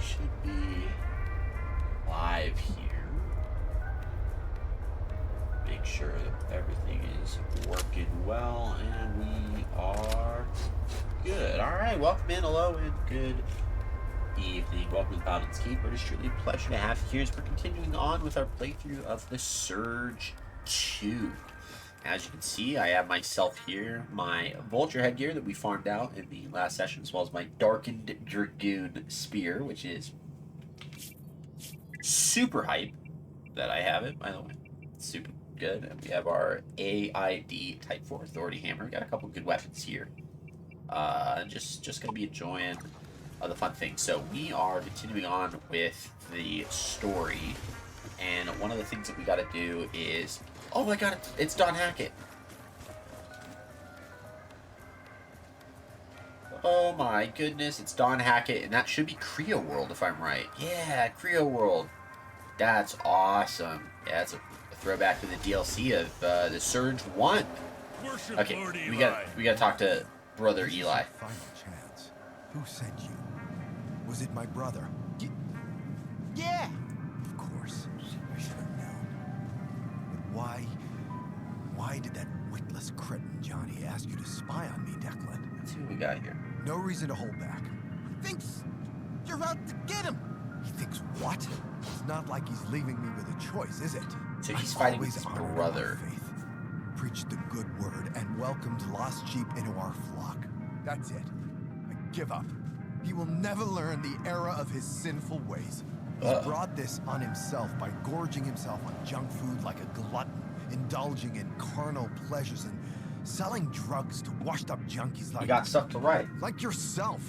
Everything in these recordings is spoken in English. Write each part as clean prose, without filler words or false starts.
should be live here. Make sure that everything is working well, and we are good. All right, welcome in, hello, and good evening. Welcome to the Paladin's Keep. It is truly a pleasure to have you here as we're continuing on with our playthrough of the Surge 2. As you can see, I have myself here, my vulture headgear that we farmed out in the last session, as well as my darkened dragoon spear, which is super hype that I have it, by the way. It's super good. And we have our A.I.D Type 4 Authority Hammer. Got a couple good weapons here. Just going to be enjoying the fun things. So we are continuing on with the story, and one of the things that we got to do is... Oh my god, it's Don Hackett. Oh my goodness, it's Don Hackett, and that should be CREO World if I'm right. Yeah, CREO World. That's awesome. Yeah, it's a throwback to the DLC of the Surge 1. Okay, we gotta talk to Brother Eli. Final chance. Who sent you? Was it my brother? Yeah. Of course. I should have known. But why did that witless cretin Johnny ask you to spy on me, Declan? Let's see what we got here. No reason to hold back. He thinks you're out to get him. He thinks what? It's not like he's leaving me with a choice, is it? So he's fighting with his brother. Faith, preached the good word, and welcomed lost sheep into our flock. That's it. I give up. He will never learn the error of his sinful ways. He's brought this on himself by gorging himself on junk food like a glutton, indulging in carnal pleasures, and selling drugs to washed-up junkies like... You got stuff to write. Like yourself.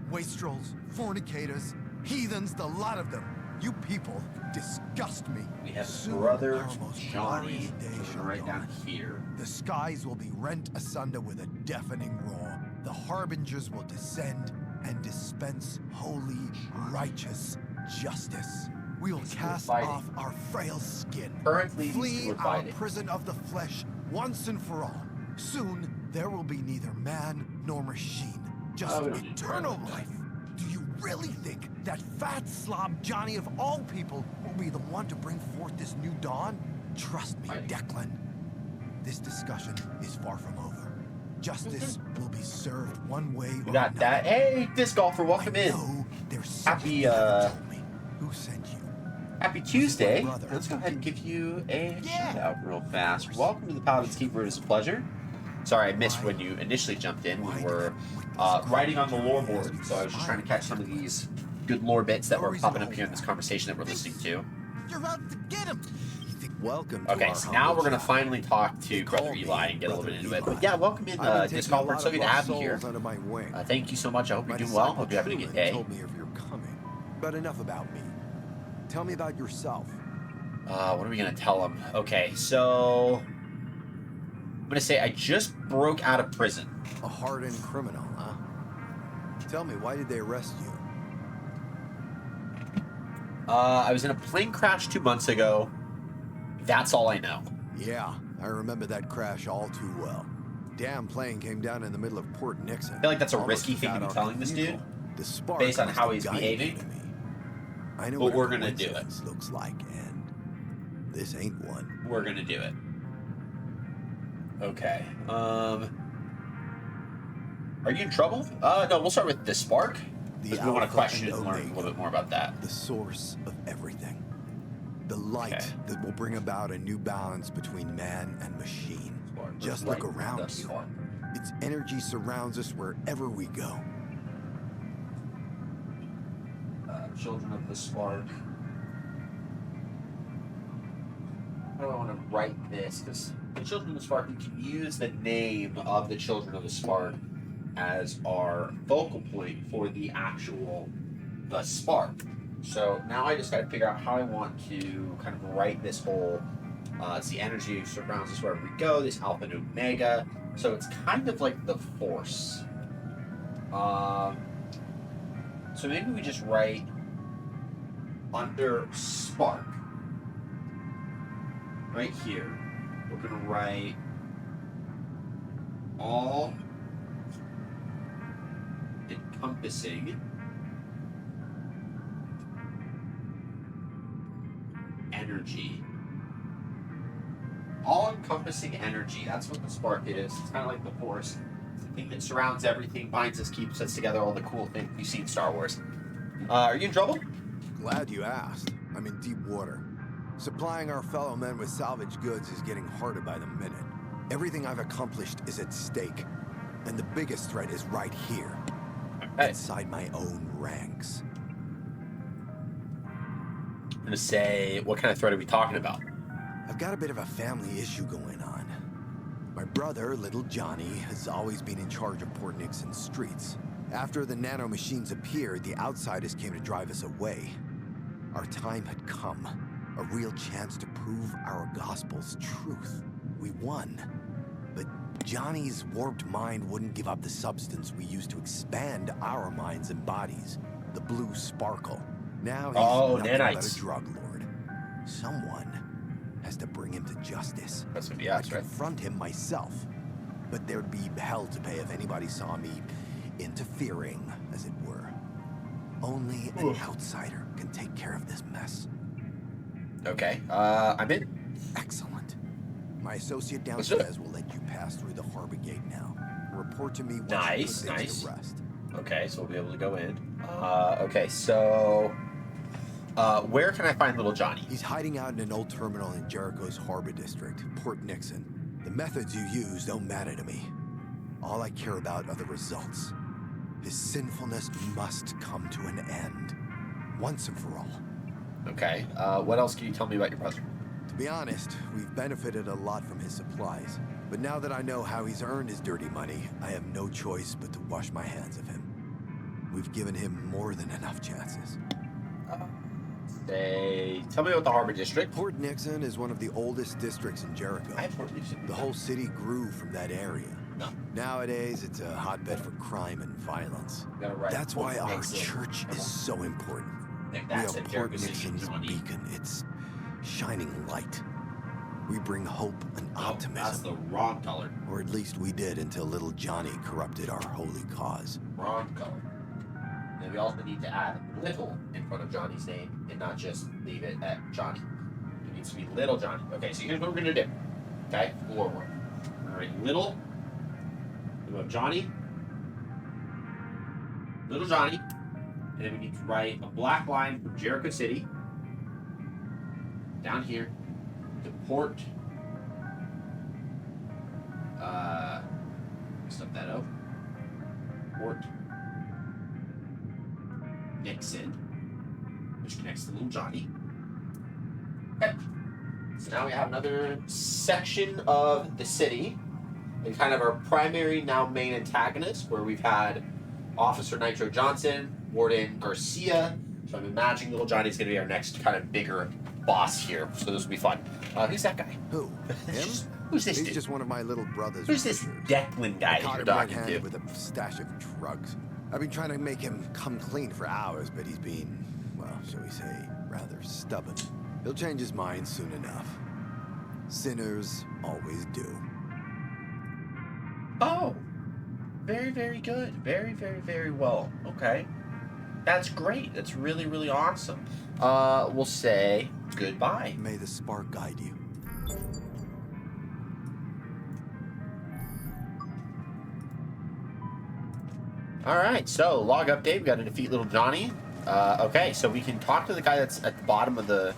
Wastrels, fornicators, heathens, the lot of them. You people disgust me. We have Soon Brother our most Johnny glorious day shall right dawn. down here. The skies will be rent asunder with a deafening roar. The harbingers will descend and dispense holy, righteous justice. We will cast off our frail skin, Currently, flee we're our fighting. prison of the flesh once and for all. Soon there will be neither man nor machine, just eternal life. Do you really think that fat slob Johnny of all people will be the one to bring forth this new dawn? Trust me, Declan. This discussion is far from over. Justice will be served one way or We got another. that. Hey, disc golfer, welcome in. Happy, Who sent you? Happy Tuesday. Let's go ahead and give you a shout out real fast. Welcome to the Paladin's Keeper. It is a pleasure. Sorry, I missed when you initially jumped in. We were writing on the lore board, so I was just trying to catch some of these good lore bits that were popping up here in this conversation that we're listening to. You're out to get him. Welcome. Okay, so now we're gonna finally talk to Brother Eli and get a little bit into it. But yeah, welcome in, disc golfer. It's so good to have you here. Thank you so much. I hope you're doing well. Hope you're having a good day. Told me of your coming, but enough about me. Tell me about yourself. What are we gonna tell him? Okay, so I'm gonna say I just broke out of prison. A hardened criminal, huh? Tell me, why did they arrest you? I was in a plane crash 2 months ago. That's all I know. Yeah, I remember that crash all too well. Damn plane came down in the middle of Port Nixon. I feel like that's a risky thing to be telling this dude, based on how he's behaving. I know but what we're gonna do it. coincidence looks like, and this ain't one. We're gonna do it. Okay. Are you in trouble? No, we'll start with the spark. Because we want to question and learn a little bit more about that. The source of everything. The light that will bring about a new balance between man and machine. Just look around you. Its energy surrounds us wherever we go. Children of the Spark. How do I want to write this? Because the Children of the Spark, we can use the name of the Children of the Spark as our focal point for the Spark. So now I just got to figure out how I want to kind of write this whole, it's the energy surrounds us wherever we go, this Alpha and Omega. So it's kind of like the Force. So maybe we just write under Spark. Right here, we're going to write all encompassing energy. All-encompassing energy. That's what the spark is. It's kind of like the force. It's the thing that surrounds everything, binds us, keeps us together, all the cool things you see in Star Wars. Are you in trouble? Glad you asked. I'm in deep water. Supplying our fellow men with salvage goods is getting harder by the minute. Everything I've accomplished is at stake. And the biggest threat is right here. Hey. Inside my own ranks. I'm going to say, what kind of threat are we talking about? I've got a bit of a family issue going on. My brother, little Johnny, has always been in charge of Port Nixon's streets. After the nanomachines appeared, the outsiders came to drive us away. Our time had come. A real chance to prove our gospel's truth. We won. But Johnny's warped mind wouldn't give up the substance we used to expand our minds and bodies. The blue sparkle. Now he's nothing but a drug lord. Someone has to bring him to justice. That's what he asked, right? I'd confront him myself. But there'd be hell to pay if anybody saw me interfering, as it were. Only an outsider can take care of this mess. Okay, I'm in. Excellent. My associate downstairs will let you pass through the harbor gate now. Report to me once you put things to rest. Okay, so we'll be able to go in. Okay, so where can I find little Johnny? He's hiding out in an old terminal in Jericho's harbor district, Port Nixon. The methods you use don't matter to me. All I care about are the results. His sinfulness must come to an end, once and for all. Okay, what else can you tell me about your brother? To be honest, we've benefited a lot from his supplies. But now that I know how he's earned his dirty money, I have no choice but to wash my hands of him. We've given him more than enough chances. Tell me about the harbor district. Port Nixon is one of the oldest districts in Jericho. The whole city grew from that area. No. Nowadays, it's a hotbed for crime and violence. That's why our church is so important. We are Port Nixon's beacon. It's shining light. We bring hope and optimism. That's the wrong color. Or at least we did until little Johnny corrupted our holy cause. Wrong color. And we also need to add little in front of Johnny's name and not just leave it at Johnny. It needs to be little Johnny. Okay, so here's what we're going to do. Okay, forward. We're going to write little. We have Johnny. Little Johnny. And then we need to write a black line from Jericho City down here to Port. Stop that up. Port Nixon, which connects to little Johnny. Okay. So now we have another section of the city, and kind of our primary, now main antagonist, where we've had Officer Nitro Johnson, Warden Garcia. So I'm imagining little Johnny's going to be our next kind of bigger boss here. So this will be fun. Who's that guy? Who? Him? Who's this He's dude? just one of my little brothers. Who's this Declan guy that you're talking to? With a stash of drugs. I've been trying to make him come clean for hours, but he's been, well, shall we say, rather stubborn. He'll change his mind soon enough. Sinners always do. Oh, very, very good. Very, very, very well. Okay. That's great. That's really, really awesome. We'll say goodbye. May the spark guide you. All right, so log update. We got to defeat little Johnny. Okay, so we can talk to the guy that's at the bottom of the...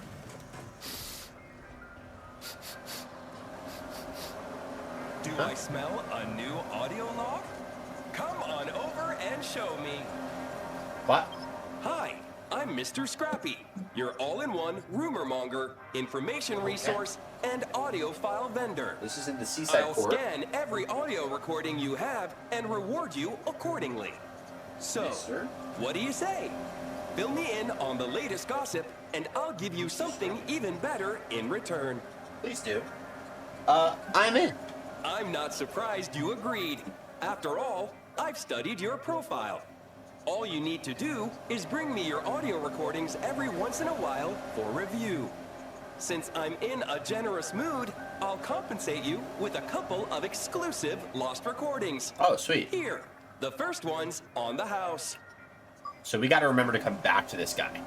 Do I smell a new audio log? Come on over and show me. What? Hi, I'm Mr. Scrappy, your all-in-one rumor monger, information resource, and audio file vendor. This is in the seaside I'll port. scan every audio recording you have and reward you accordingly. So, Yes, sir. what do you say? Fill me in on the latest gossip, and I'll give you something even better in return. Please do. I'm in. I'm not surprised you agreed. After all, I've studied your profile. All you need to do is bring me your audio recordings every once in a while for review. Since I'm in a generous mood, I'll compensate you with a couple of exclusive lost recordings. Oh, sweet. Here, the first one's on the house. So we got to remember to come back to this guy.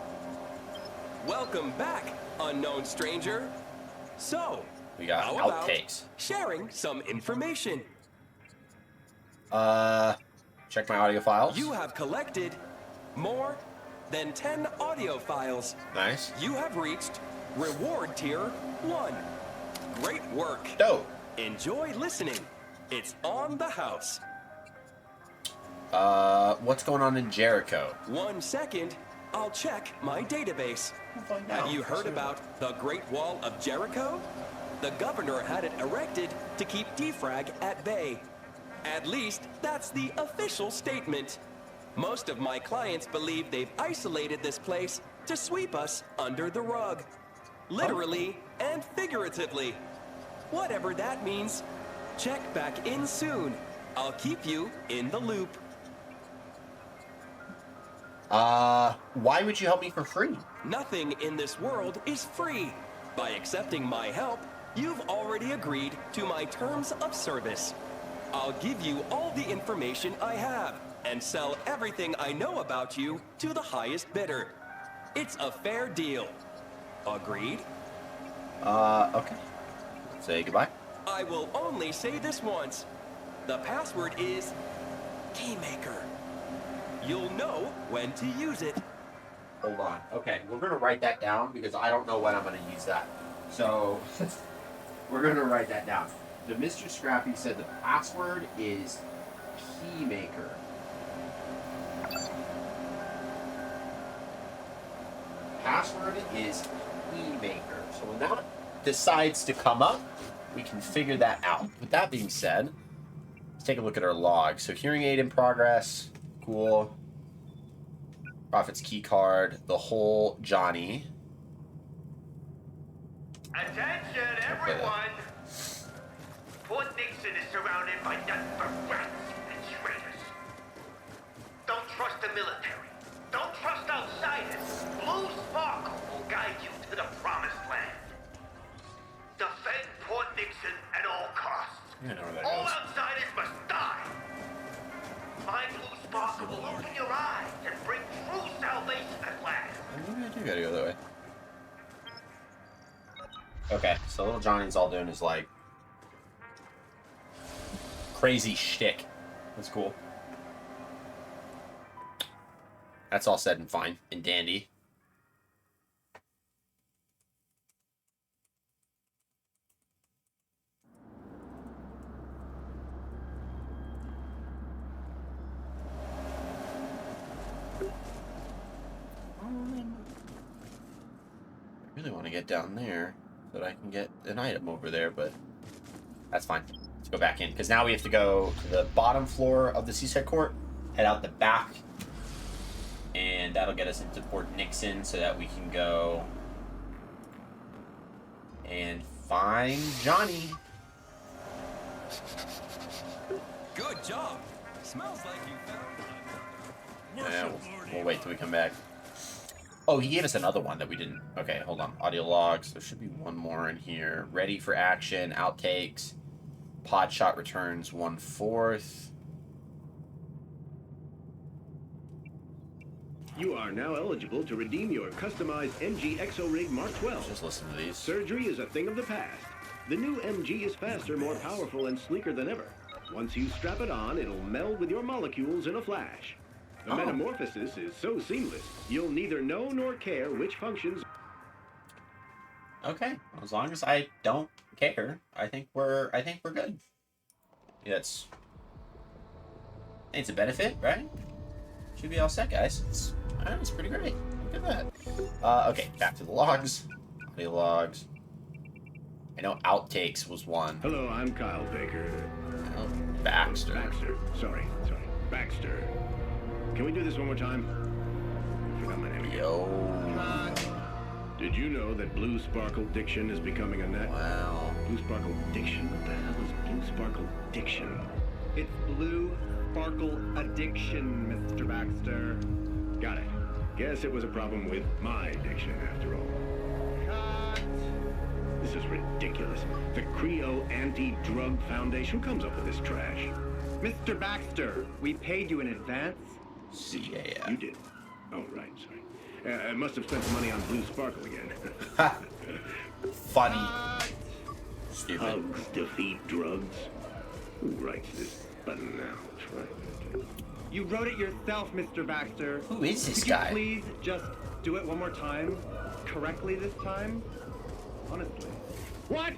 Welcome back, unknown stranger. So, We got how about outtakes. sharing some information? Check my audio files. You have collected more than 10 audio files. Nice. You have reached reward tier 1. Great work. Dope. Enjoy listening. It's on the house. What's going on in Jericho? 1 second, I'll check my database. We'll find out. Have you heard about the Great Wall of Jericho? The governor had it erected to keep defrag at bay. At least, that's the official statement. Most of my clients believe they've isolated this place to sweep us under the rug. Literally and figuratively. Whatever that means, check back in soon. I'll keep you in the loop. Why would you help me for free? Nothing in this world is free. By accepting my help, you've already agreed to my terms of service. I'll give you all the information I have and sell everything I know about you to the highest bidder. It's a fair deal. Agreed? Okay. Say goodbye. I will only say this once. The password is Keymaker. You'll know when to use it. Hold on. Okay, we're gonna write that down because I don't know when I'm gonna use that. So we're gonna write that down. The Mr. Scrappy said the password is Keymaker. Password is Keymaker. So when that decides to come up, we can figure that out. With that being said, let's take a look at our log. So hearing aid in progress. Cool. Prophet's key card. The whole Johnny. Attention, everyone! Fort Nixon is surrounded by nothing but rats and traitors. Don't trust the military. Don't trust outsiders. Blue Sparkle will guide you to the promised land. Defend Port Nixon at all costs. I know where that All goes. outsiders must die. My Blue Sparkle will open your eyes and bring true salvation at last. Maybe I do gotta go that way. Okay, so little Johnny's all doing is like crazy shtick. That's cool. That's all said and fine and dandy. I really want to get down there so that I can get an item over there, but that's fine. Let's go back in, because now we have to go to the bottom floor of the Seaside Court, head out the back, and that'll get us into Port Nixon so that we can go and find Johnny. Good job. Smells like you found Yeah, we'll wait till we come back. Oh, he gave us another one that we didn't. Okay, hold on. Audio logs. There should be one more in here. Ready for action. Outtakes. Pod shot returns 1/4. You are now eligible to redeem your customized MG Exo-Rig Mark 12. Just listen to these. Surgery is a thing of the past. The new MG is faster, more powerful, and sleeker than ever. Once you strap it on, it'll meld with your molecules in a flash. The metamorphosis is so seamless, you'll neither know nor care which functions... Okay, as long as I don't care, I think we're good. Yeah, it's a benefit, right? Should be all set, guys. It's pretty great. Look at that. Okay, back to the logs. Audio logs. I know outtakes was one. Hello, I'm Kyle Baker. Oh, Baxter. Sorry. Baxter. Can we do this one more time? I forgot my name again. Yo. Did you know that Blue Sparkle Diction is becoming a net? Wow. Blue Sparkle Diction? What the hell is Blue Sparkle Diction? It's Blue Sparkle Addiction, Mr. Baxter. Got it. Guess it was a problem with my addiction, after all. Cut. This is ridiculous. The CREO Anti-Drug Foundation? Who comes up with this trash? Mr. Baxter, we paid you in advance. CAF. You did. Oh, right, sorry. I must have spent money on Blue Sparkle again. Funny. Stupid. Hugs defeat drugs. Who writes this banal? You wrote it yourself, Mr. Baxter. Who is this Could guy? you please just do it one more time? Correctly this time? Honestly. What?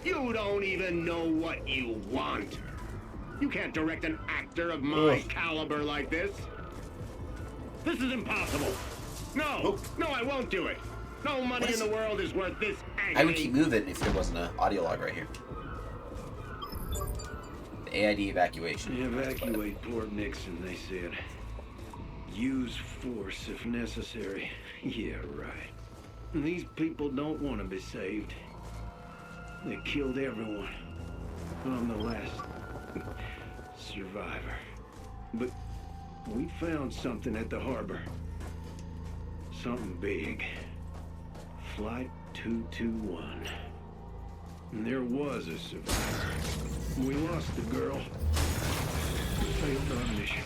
You don't even know what you want. You can't direct an actor of my caliber like this. This is impossible. No, no, I won't do it. No money in the world is worth this agony. I would keep moving if there wasn't an audio log right here. The A.I.D. evacuation. Evacuate Port Nixon, they said. Use force if necessary. Yeah, right. These people don't want to be saved. They killed everyone. I'm the last survivor. But we found something at the harbor. Something big. Flight 221. And there was a survivor. We lost the girl. Failed our mission.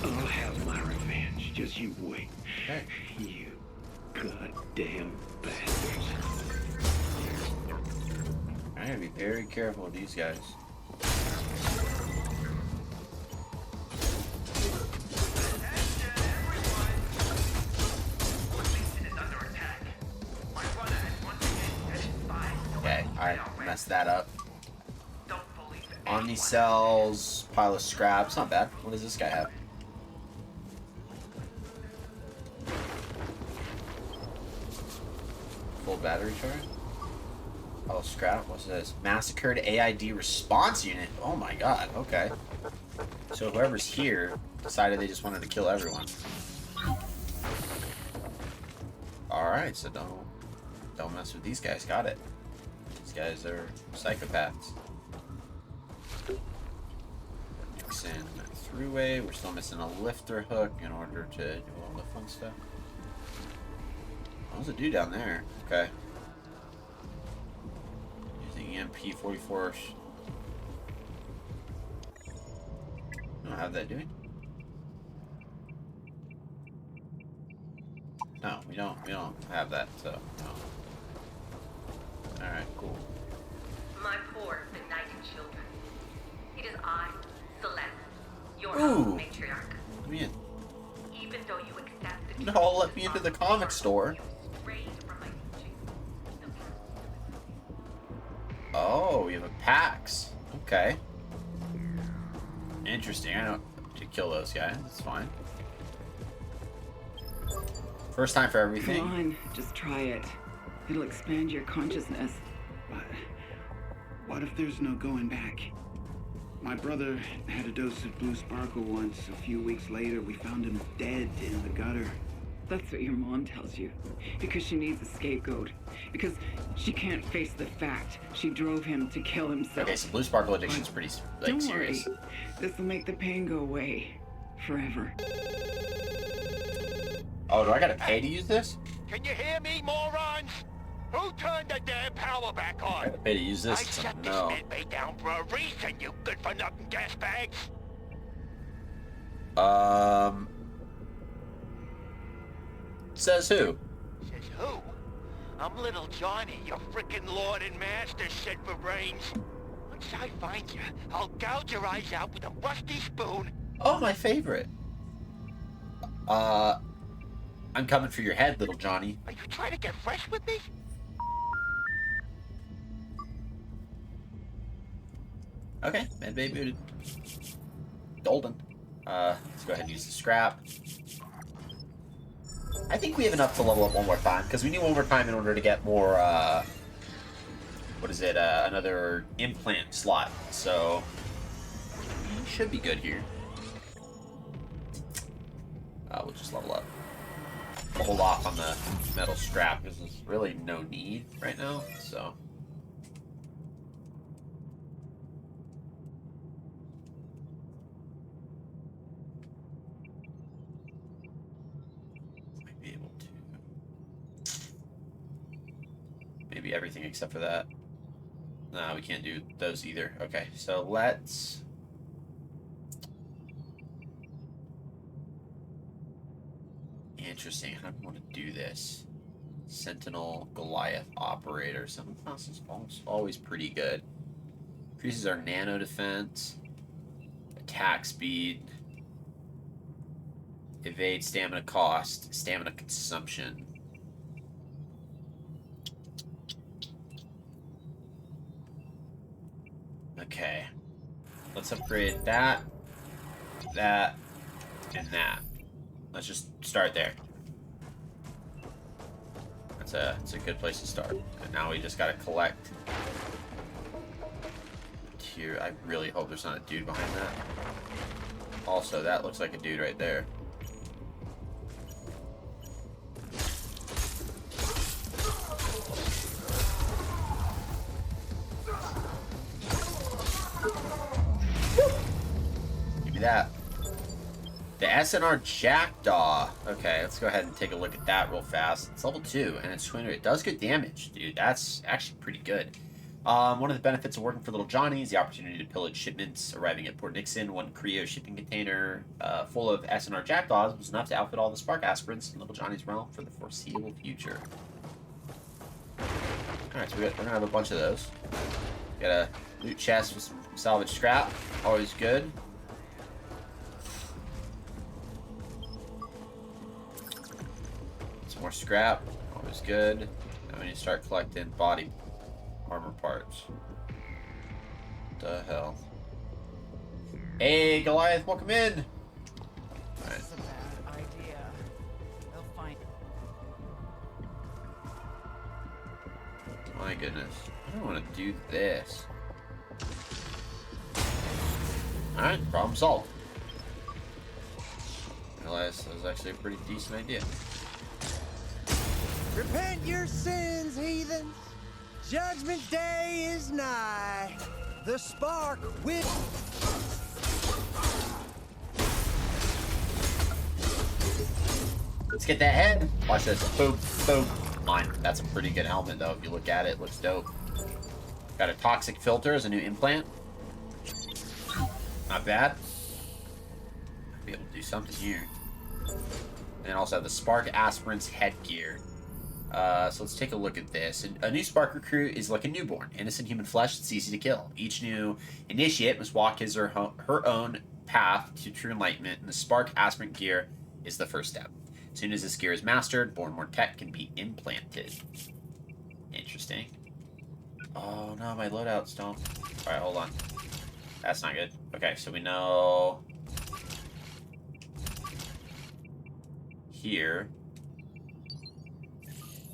I'll have my revenge. Just you wait. Hey. You goddamn bastards. I gotta be very careful with these guys. Okay, I messed that up. Omni cells, pile of scraps, not bad. What does this guy have? Full battery charge? Oh, scrap. What's this? Massacred A.I.D. response unit. Oh my god. Okay. So whoever's here decided they just wanted to kill everyone. All right. So don't mess with these guys. Got it. These guys are psychopaths. Nixon throughway. We're still missing a lifter hook in order to do all the fun stuff. Oh, there's a dude down there. Okay. MP44. I don't have that, do we? No, we don't have that, so no. Alright, cool. My poor benighted children. It is I, Celeste, your Ooh. matriarch. Let me in. Even though you accept the No, let me into the comic store. Oh, we have a PAX. Okay. Interesting. I know to kill those guys. That's fine. First time for everything. Come on, just try it. It'll expand your consciousness. But what if there's no going back? My brother had a dose of Blue Sparkle once. A few weeks later, we found him dead in the gutter. That's what your mom tells you. Because she needs a scapegoat. Because she can't face the fact she drove him to kill himself. Okay, so Blue Sparkle addiction's pretty Don't serious. worry. This will make the pain go away. Forever. Oh, do I gotta pay to use this? Can you hear me, morons? Who turned the damn power back I on? gotta pay to use I this? shut this No. medbay down for a reason, you good-for-nothing gas bags. Says who? Says who? I'm little Johnny, your frickin' lord and master, shit for brains. Once I find you, I'll gouge your eyes out with a rusty spoon. Oh, my favorite. I'm coming for your head, little Johnny. Are you trying to get fresh with me? Okay, medbay booted. Golden. Let's go ahead and use the scrap. I think we have enough to level up one more time, because we need one more time in order to get more, what is it, another implant slot. So, we should be good here. We'll just level up. We'll hold off on the metal scrap, because there's really no need right now, so. Maybe everything except for that. No, we can't do those either. Okay, so let's... Interesting. How do I want to do this? Sentinel, Goliath, Operator. Some class is always pretty good. Increases our nano defense, attack speed, evade stamina cost, stamina consumption. Okay. Let's upgrade that, that, and that. Let's just start there. It's a good place to start. And now we just gotta collect. Here, I really hope there's not a dude behind that. Also, that looks like a dude right there. Give me that. The SNR Jackdaw. Okay, let's go ahead and take a look at that real fast. It's level 2, and it's 20. It does good damage, dude. That's actually pretty good. One of the benefits of working for Little Johnny is the opportunity to pillage shipments arriving at Port Nixon. One CREO shipping container full of SNR Jackdaws was enough to outfit all the Spark aspirants in Little Johnny's realm for the foreseeable future. Alright, so we're going to have a bunch of those. Got a loot chest with some salvage scrap. Always good. Some more scrap. Always good. Now we need to start collecting body armor parts. What the hell? Hey, Goliath, welcome in! Alright. That's a bad idea. They'll find. My goodness. I don't want to do this. Alright, problem solved. I realized that was actually a pretty decent idea. Repent your sins, heathens. Judgment Day is nigh. The spark will... Let's get that head. Watch this. Boom, boom. Mine. That's a pretty good helmet, though. If you look at it, it looks dope. Got a toxic filter as a new implant. Not bad. Be able to do something here. And also have the Spark Aspirant's headgear. So let's take a look at this. A new Spark recruit is like a newborn, innocent human flesh that's easy to kill. Each new initiate must walk his or her own path to true enlightenment, and the Spark Aspirant gear is the first step. As soon as this gear is mastered, Born Mortet can be implanted. Interesting. Oh no, my loadout's don't. Alright, hold on. That's not good. Okay, so we know... Here.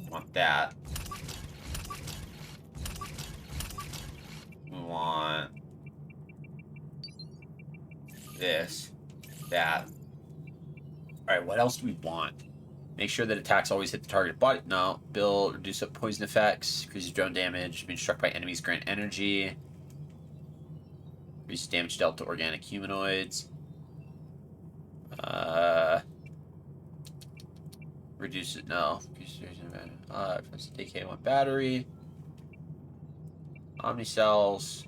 Want that. We want... This. That. Alright, what else do we want? Make sure that attacks always hit the target body. No. Build, reduce up poison effects, increases drone damage, being struck by enemies, grant energy. Reduce damage dealt to organic humanoids. Reduce it, no. DK1 battery. Omni cells.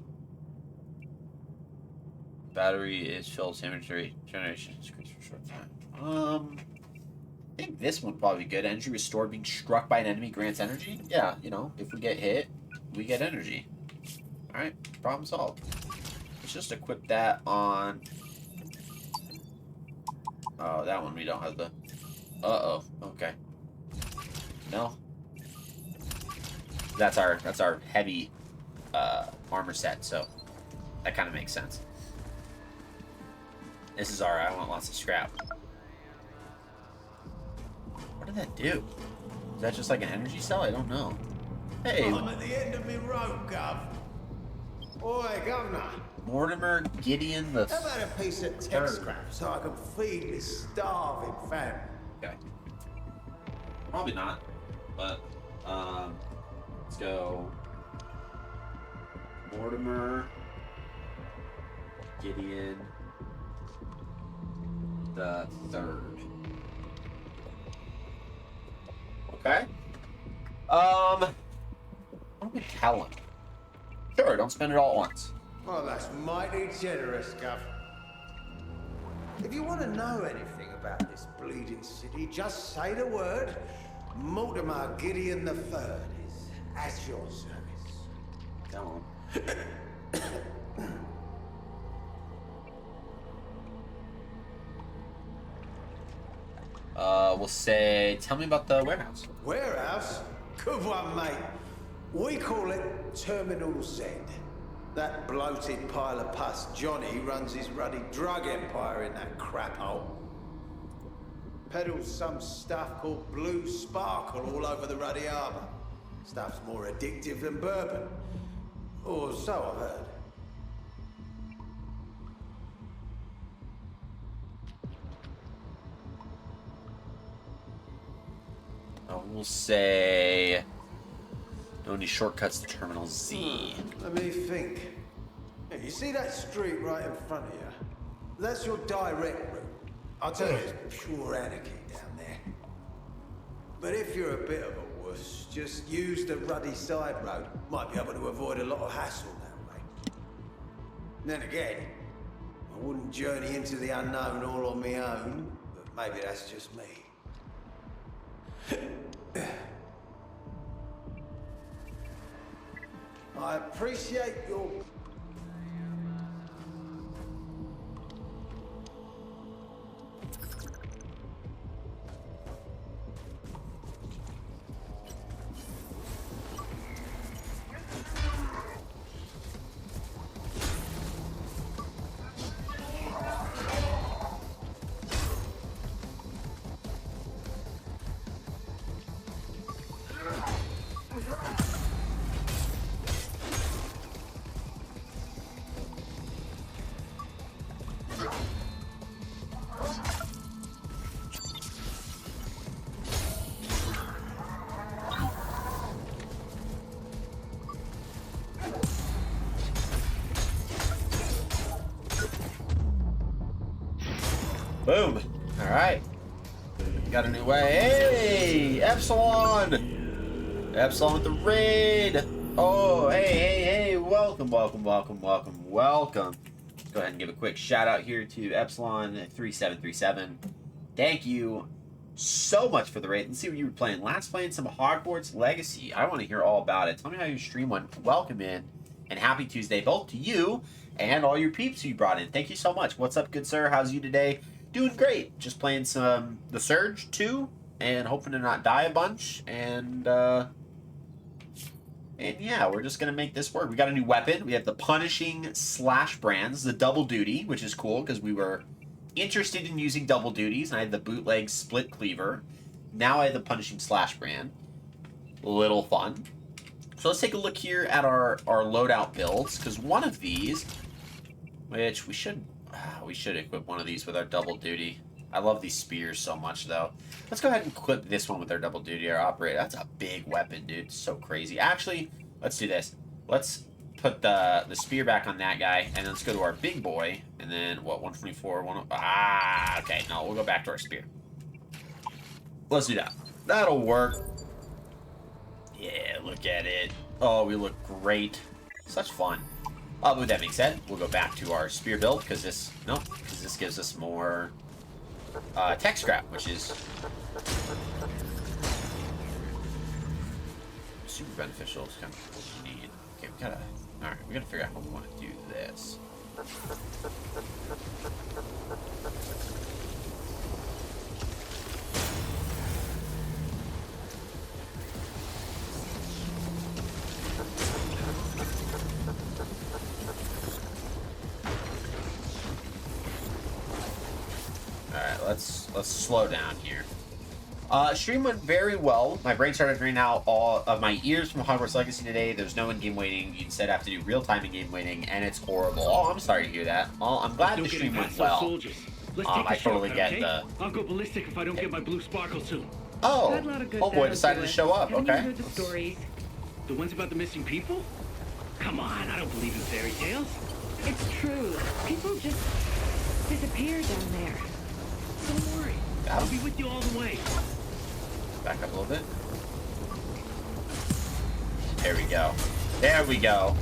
Battery is filled inventory generation. For short time. I think this one would probably be good. Energy restored, being struck by an enemy grants energy. Yeah, you know, if we get hit, we get energy. Alright, problem solved. Let's just equip that on... Oh, that one we don't have the... Uh-oh, okay. No. That's our heavy armor set, so that kind of makes sense. This is our... I want lots of scrap. What did that do? Is that just like an energy cell? I don't know. Hey. I'm at the end of me rope, Gov. Oi, Governor. Mortimer Gideon the How about a piece of tech scrap so I can feed this starving family? Okay. Probably not, but let's go. Mortimer Gideon the third. Okay. What do we tell him? Sure, don't spend it all at once. Well, that's mighty generous, Gov. If you want to know anything about this bleeding City, just say the word. Mortimer Gideon III is at your service. Come on. We'll say, tell me about the warehouse. Warehouse? Good one, mate. We call it Terminal Z. That bloated pile of pus Johnny runs his ruddy drug empire in that crap hole. Peddles some stuff called blue sparkle all over the ruddy harbour. Stuff's more addictive than bourbon. Or so I've heard. We'll say, no any shortcuts to Terminal Z. Let me think. Yeah, you see that street right in front of you? That's your direct route. I'll tell you, it's pure anarchy down there. But if you're a bit of a wuss, just use the ruddy side road. Might be able to avoid a lot of hassle that way. Then again, I wouldn't journey into the unknown all on my own, but maybe that's just me. I appreciate your... Boom. All right. Got a new way. Hey, Epsilon. Epsilon with the raid. Oh, hey. Welcome. Let's go ahead and give a quick shout out here to Epsilon 3737. Thank you so much for the raid. Let's see what you were playing. Last playing some Hogwarts Legacy. I want to hear all about it. Tell me how your stream went. Welcome in and happy Tuesday both to you and all your peeps you brought in. Thank you so much. What's up, good sir? How's you today? Doing great. Just playing some The Surge 2 and hoping to not die a bunch. And yeah, we're just going to make this work. We got a new weapon. We have the Punishing Slash Brands, the Double Duty, which is cool because we were interested in using double duties. And I had the Bootleg Split Cleaver. Now I have the Punishing Slash Brand. Little fun. So let's take a look here at our loadout builds, because one of these, which we should equip one of these with our double duty. I love these spears so much, though. Let's go ahead and equip this one with our double duty, our operator. That's a big weapon, dude. So crazy. Actually, let's do this. Let's put the spear back on that guy, and then let's go to our big boy, and then, what, 124, okay, no, we'll go back to our spear. Let's do that. That'll work. Yeah, look at it. Oh, we look great. Such fun. With that being said, we'll go back to our spear build, because this gives us more tech scrap, which is super beneficial. It's kind of neat. Okay, we gotta figure out how we want to do this. Let's slow down here. Stream went very well. My brain started draining out all of my ears from Hogwarts Legacy today. There's no in-game waiting. You instead have to do real-time in-game waiting, and it's horrible. Oh, I'm sorry to hear that. Well, I'm glad the stream went well. I totally get the... I'll go ballistic if I don't get my blue sparkle soon. Oh, boy decided to show up. Haven't you Okay. heard the stories? The ones about the missing people? Come on, I don't believe in fairy tales. It's true. People just disappear down there. Don't worry. I'll be with you all the way. Back up a little bit. There we go. There we go.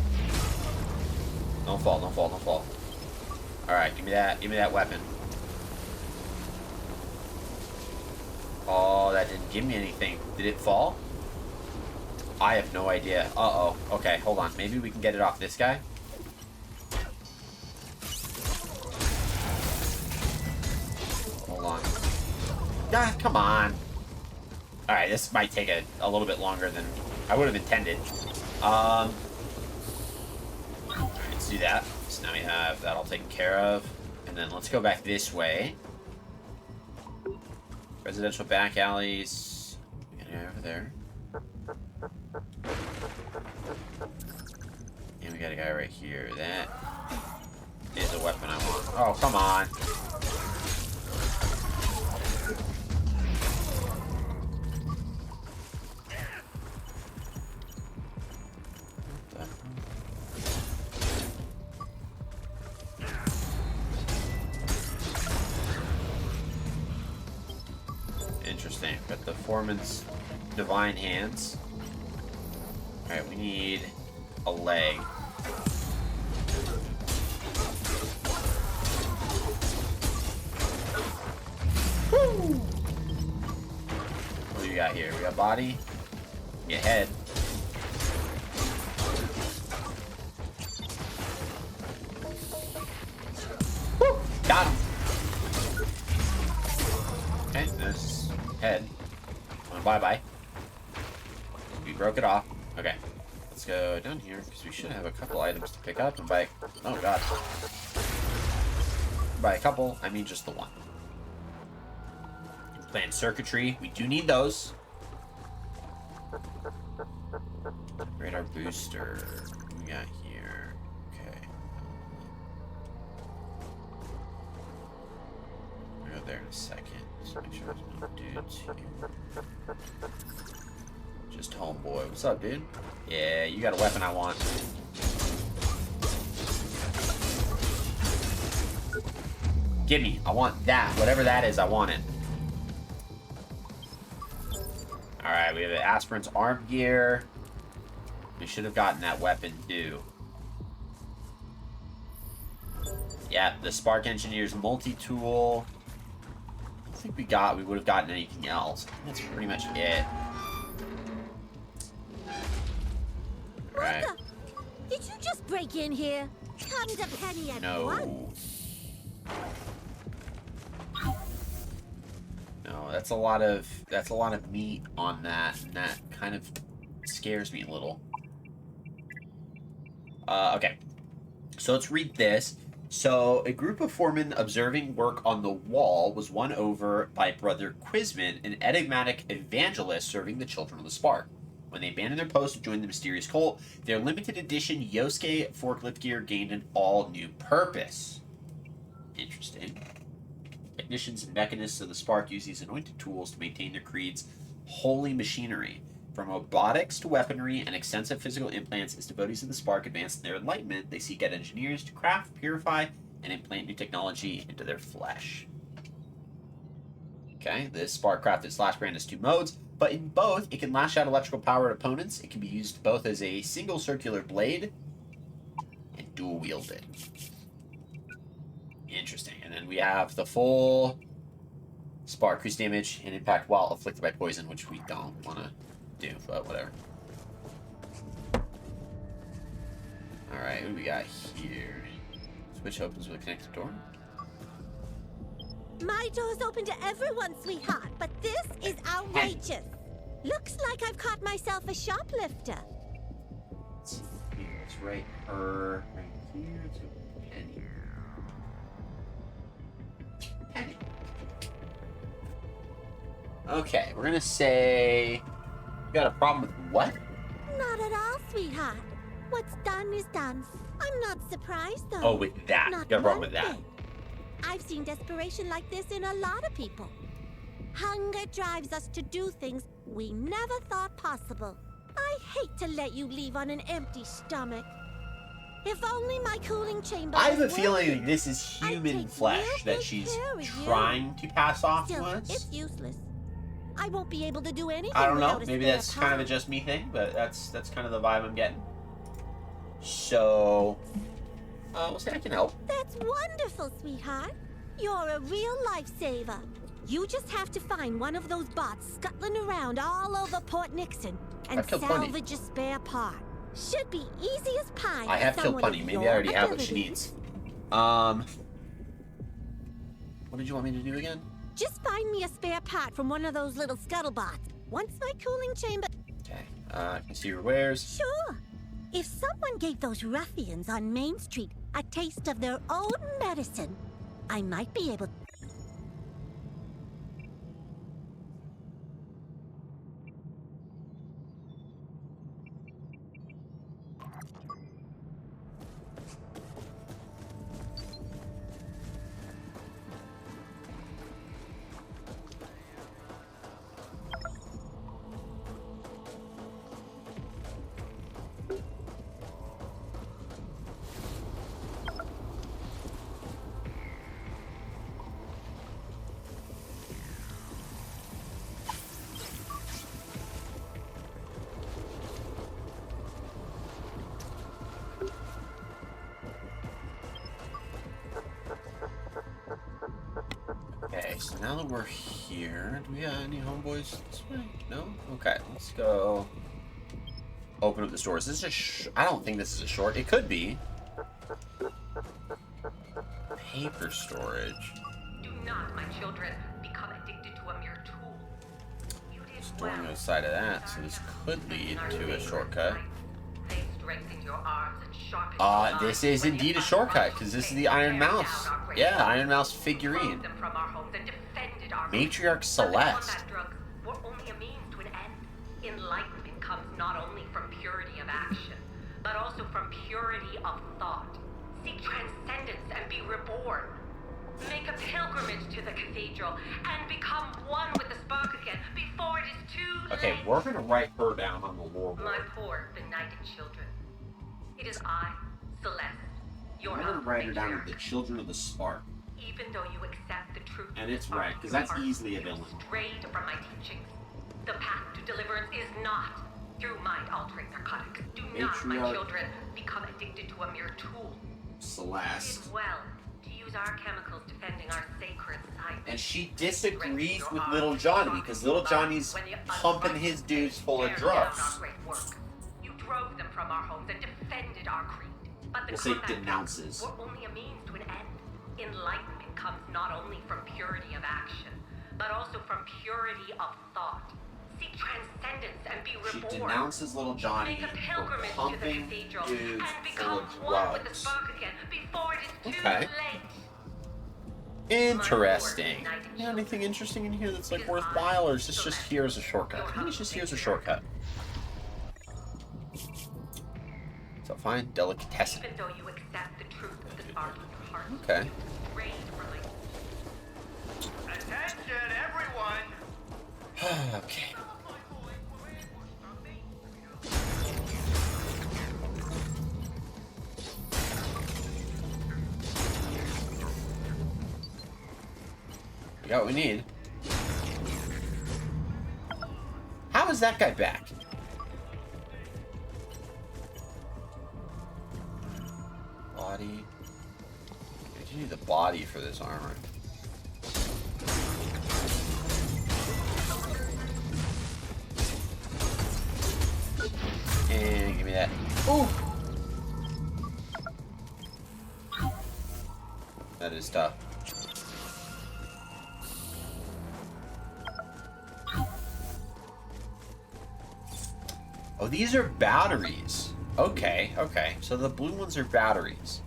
Don't fall, don't fall, don't fall. Alright, give me that weapon. that didn't give me anything. Did it fall? I have no idea. Uh-oh. Okay, hold on. Maybe we can get it off this guy. Hold on. Ah, come on. Alright, this might take a little bit longer than I would have intended. Alright, let's do that. So now we have that all taken care of. And then let's go back this way. Residential back alleys. Get over there. And we got a guy right here. That is a weapon I want. Oh, come on. Interesting. Got the foreman's divine hands. Alright, we need a leg. Woo! What do you got here? We got body. We got head. Woo! Got him. Okay, this head. Bye-bye. We broke it off. Okay. Let's go down here, because we should have a couple items to pick up and buy... Oh, God. By a couple, I mean just the one. Planned circuitry. We do need those. Radar booster. What do we got here? Okay. I'll go there in a second. Just make sure there's no dudes here. Just homeboy. What's up, dude? Yeah, you got a weapon I want. Gimme. I want that. Whatever that is, I want it. Alright, we have an aspirant's arm gear. We should have gotten that weapon, too. Yeah, the Spark Engineer's multi-tool. I don't think we would have gotten anything else. That's pretty much it. Right. Did you just break in here? Comes a penny at once. No, that's a lot of meat on that, and that kind of scares me a little. Okay. So let's read this. So, a group of foremen observing work on the wall was won over by Brother Quizman, an enigmatic evangelist serving the children of the Spark. When they abandoned their post to join the mysterious cult, their limited edition Yosuke forklift gear gained an all-new purpose. Interesting. Technicians and mechanists of the Spark use these anointed tools to maintain their creed's holy machinery. From robotics to weaponry and extensive physical implants, as devotees of the Spark advance in their enlightenment, they seek out engineers to craft, purify, and implant new technology into their flesh. Okay, this Spark crafted slash brand has two modes, but in both, it can lash out electrical power at opponents. It can be used both as a single circular blade and dual wielded. Interesting. And then we have the full Spark, increase damage and impact while afflicted by poison, which we don't want to do, but whatever. Alright, what do we got here? Switch opens with a connected door. My door's open to everyone, sweetheart, but this is outrageous. Looks like I've caught myself a shoplifter. Let's see here. Let's write her right here. It's a penny. Penny. Okay, we're gonna say you got a problem with what? Not at all, sweetheart. What's done is done. I'm not surprised, though. Oh, with that. Not You got a problem with one that. bit. I've seen desperation like this in a lot of people. Hunger drives us to do things we never thought possible. I hate to let you leave on an empty stomach. If only my cooling chamber I have a was feeling working. this is human take flesh real that good she's care of you. trying to pass off Still, to us. it's useless. I won't be able to do anything I don't know. without a Maybe spare that's kind of a part. just me thing, but that's kind of the vibe I'm getting. So, we'll say I can help. That's wonderful, sweetheart. You're a real lifesaver. You just have to find one of those bots scuttling around all over Port Nixon and salvage a spare part. Should be easy as pie. I have killed Punny. Maybe I already have what she needs. What did you want me to do again? Just find me a spare part from one of those little scuttlebuts. Once my cooling chamber... Okay, can you see your wares? Sure. If someone gave those ruffians on Main Street a taste of their own medicine, I might be able... Okay, so now that we're here, do we have any homeboys this way? No? Okay, let's go open up the doors. This is I don't think this is a short. It could be. Paper storage. Do not, my children, become addicted to a mere tool. You did Storing outside of that, so this could lead to a shortcut. They strengthen your arms and sharpen This is indeed a shortcut, because this is the Iron Mouse. Yeah, Iron Mouse figurine. Matriarch Celeste. Were only a means to an end. Enlightenment comes not only from purity of action, but also from purity of thought. Seek transcendence and be reborn. Make a pilgrimage to the cathedral and become one with the spark again before it is too late. Okay, we're gonna write her down on the lore board. My poor, benighted children. It is I, Celeste, your I'm gonna write her down with the Children of the Spark. Even though you accept the truth, And it's right, because that's easily a villain. strayed from my teachings. The path to deliverance is not through mind-altering narcotics. Do not, my Matriarch children, become addicted to a mere tool. Celeste. It is well to use our chemicals defending our sacred site. And she disagrees with Little Johnny, because Little Johnny's pumping his dudes full of drugs. You drove them from our homes and defended our creed. But the We'll say combat denounces. were only a means to an end. Enlightenment comes not only from purity of action, but also from purity of thought. Seek transcendence and be She reborn. denounces Little Johnny Make a for pilgrimage to the pumping cathedral dudes and full become of one with the drugs. spark again before it is too Okay. late. Interesting. Yeah, anything interesting in here that's like worthwhile, or is this just here as a shortcut? I think it's just here as a shortcut. So fine, delicatessen. Even though you accept the truth of the spark in your heart. Okay. Strayed from my Attention, everyone! Okay. We got what we need. How is that guy back? Body. I need the body for this armor. And give me that. Ooh! That is tough. Oh, these are batteries. Okay, okay. So the blue ones are batteries.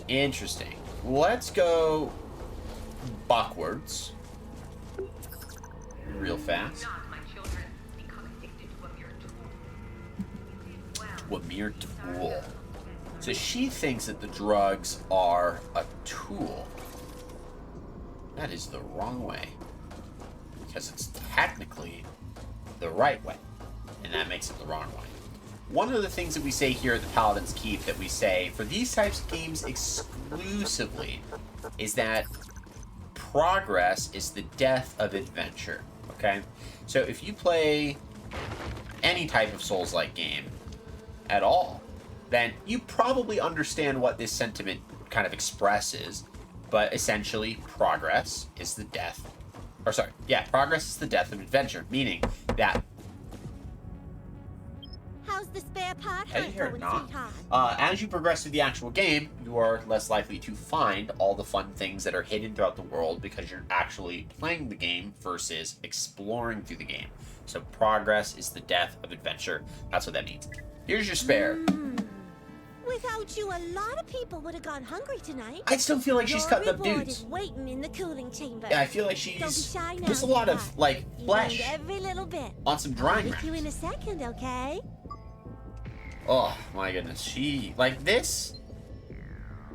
Interesting. Let's go backwards. Real fast. What mere tool? So she thinks that the drugs are a tool. That is the wrong way. Because it's technically the right way. And that makes it the wrong way. One of the things that we say here at the Paladin's Keep that we say for these types of games exclusively is that progress is the death of adventure. Okay? So if you play any type of Souls-like game at all, then you probably understand what this sentiment kind of expresses. But essentially, progress is the death. Or sorry, yeah, progress is the death of adventure, meaning that. How's the spare part As you hunt heard, going, nah. sweetheart? As you progress through the actual game, you are less likely to find all the fun things that are hidden throughout the world because you're actually playing the game versus exploring through the game. So progress is the death of adventure. That's what that means. Here's your spare. Without you, a lot of people would have gone hungry tonight. I still feel like she's cutting up Your reward dudes. is waiting in the cooling chamber. Yeah, I feel like she's. Don't be shy now, There's a lot of sweetheart. like You flesh learned every little bit. on some I'll drying pick you racks. in a second, okay? Oh my goodness, she like this.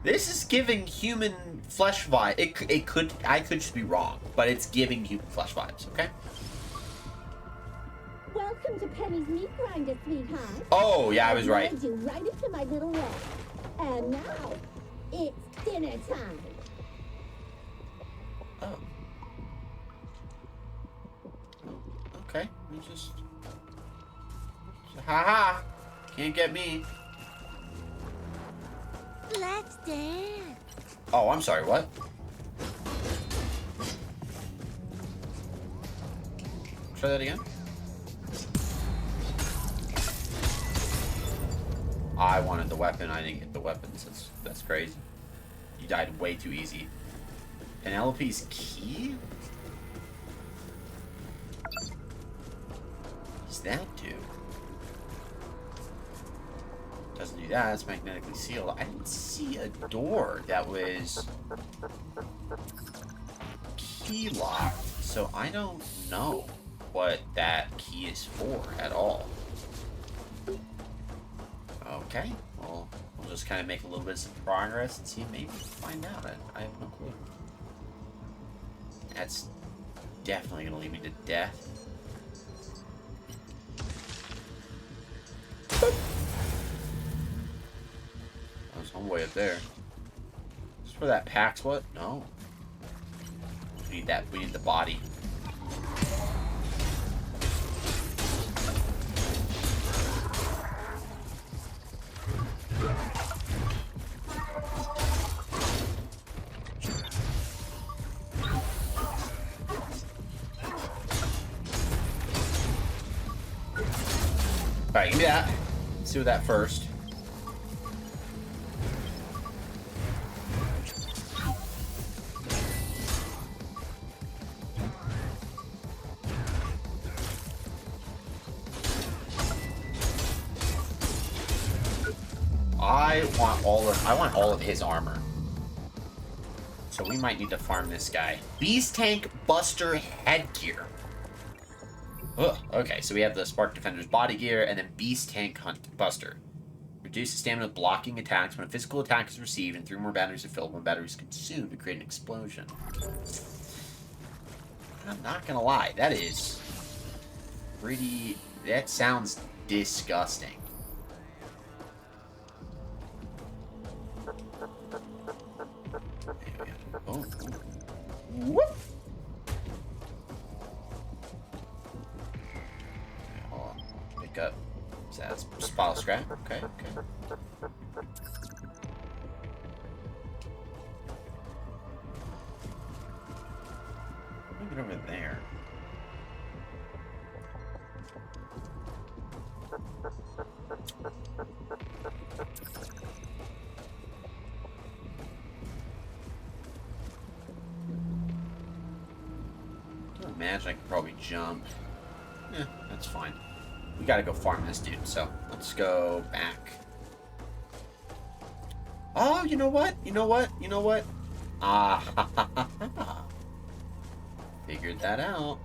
This is giving human flesh vibe. I could just be wrong, but it's giving human flesh vibes. Okay. Welcome to Penny's Meat Grinder, sweetheart. Oh yeah, I was right. Led you right into my little world. And now, it's dinner time. Oh. Okay. We just. Haha. Can't get me. Let's dance. Oh, I'm sorry. What? Try that again. I wanted the weapon. I didn't get the weapons. That's crazy. You died way too easy. Penelope's key? What does that do? Doesn't do that. It's magnetically sealed. I didn't see a door that was key locked, so I don't know what that key is for at all. Okay, well, we'll just kind of make a little bit of progress and see, maybe find out. I have no clue. That's definitely gonna lead me to death. There's one way up there. Is for that Pax what? No. We need that. We need the body. Alright, give me that. Let's do that first. I want all of his armor. So we might need to farm this guy. Beast Tank Buster headgear. Ugh, okay, so we have the Spark Defender's body gear and then Beast Tank Hunt Buster. Reduce the stamina of blocking attacks when a physical attack is received and 3 more batteries are filled when batteries consumed to create an explosion. I'm not gonna lie, that is pretty... That sounds disgusting. Oh. Whoop. Hold on. Pick up. So that's spot scrap. Okay, okay. Move it over there. I imagine I could probably jump. Yeah, that's fine. We gotta go farm this dude, so let's go back. Oh, you know what? You know what? You know what? Ah, figured that out.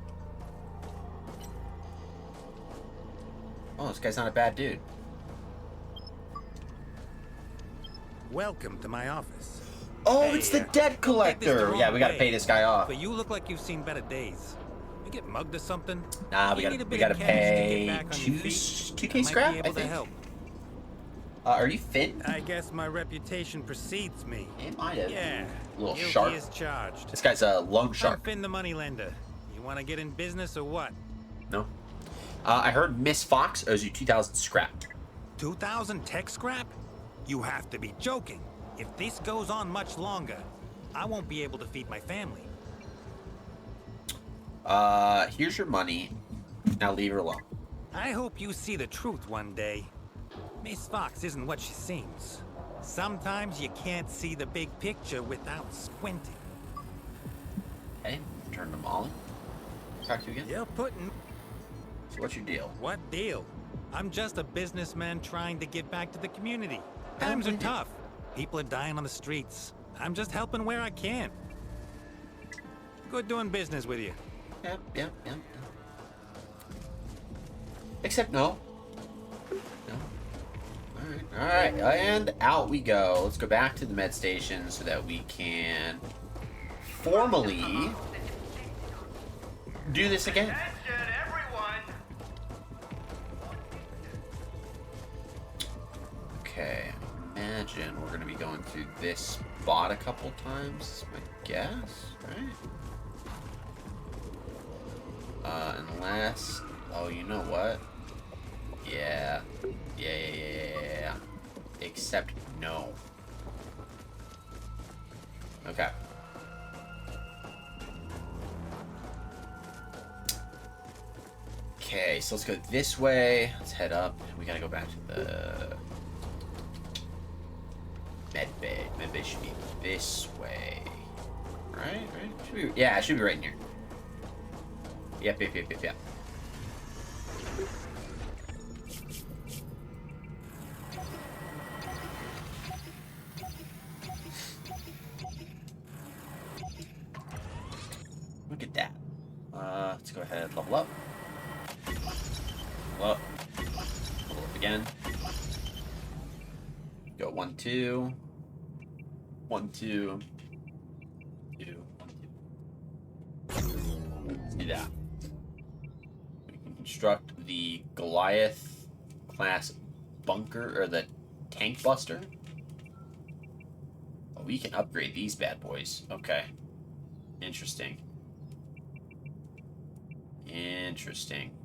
Oh, this guy's not a bad dude. Welcome to my office. Oh, Hey, it's the debt collector. Yeah, we gotta pay this guy off. But you look like you've seen better days. You get mugged or something? Nah, You need a we bit gotta of cash to pay get back on your feet? 2K I might scrap, be I able to think. help. Are you Finn? I guess my reputation precedes me. It might have. Yeah. Little guilty shark. as charged. This guy's a loan I'm shark. Finn the moneylender. You want to get in business or what? No. I heard Miss Fox owes you 2,000 scrap. 2,000 tech scrap? You have to be joking. If this goes on much longer, I won't be able to feed my family. Here's your money. Now leave her alone. I hope you see the truth one day. Miss Fox isn't what she seems. Sometimes you can't see the big picture without squinting. Hey, turn to Molly. Talk to you again. You're putting... So what's your deal? What deal? I'm just a businessman trying to give back to the community. Times are tough. People are dying on the streets. I'm just helping where I can. Good doing business with you. Yep. Except no. No. Alright. And out we go. Let's go back to the med station so that we can formally do this again. Okay, imagine we're going to be going through this spot a couple times, is my guess, right? Unless... Oh, you know what? Yeah. Except no. Okay. Okay, so let's go this way. Let's head up. We gotta go back to the med bay. Med bay should be this way. Right? Should be, yeah, it should be right in here. Yep. Look at that. Let's go ahead and level up. Level up again. Go 1, 2. 1, 2. 2. 1, 2. Let's do that. We can construct the Goliath class bunker, or the tank buster. Oh, we can upgrade these bad boys. Okay. Interesting.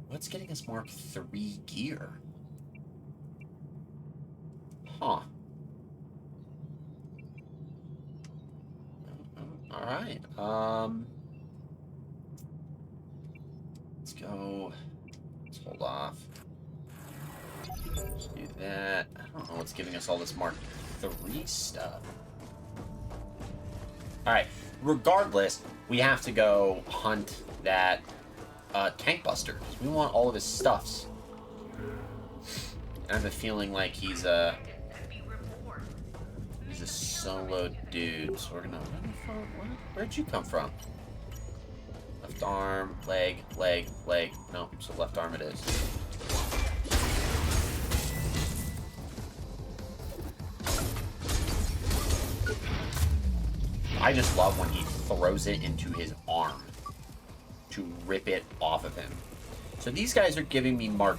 What's getting us Mark 3 gear? Huh. Alright. Let's go. Let's hold off. Let's do that. I don't know what's giving us all this Mark 3 stuff. Alright. Regardless, we have to go hunt that tank buster. We want all of his stuffs. I have a feeling like he's a solo dude. So we're gonna... Where'd you come from? Left arm, leg. No, so left arm it is. I just love when he throws it into his arm to rip it off of him. So these guys are giving me Mark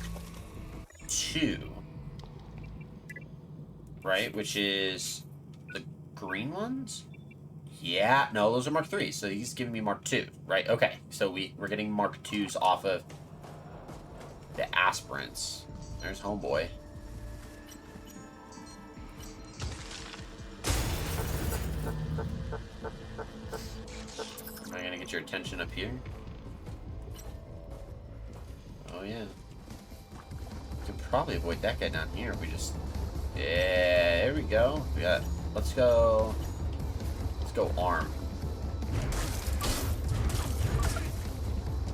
2, right? Which is the green ones? Yeah, no, those are Mark 3. So he's giving me Mark 2, right? Okay, so we're getting Mark 2s off of the aspirants. There's homeboy. Am I gonna get your attention up here? Oh yeah. We can probably avoid that guy down here if we just... Yeah, there we go. We got... Let's go arm.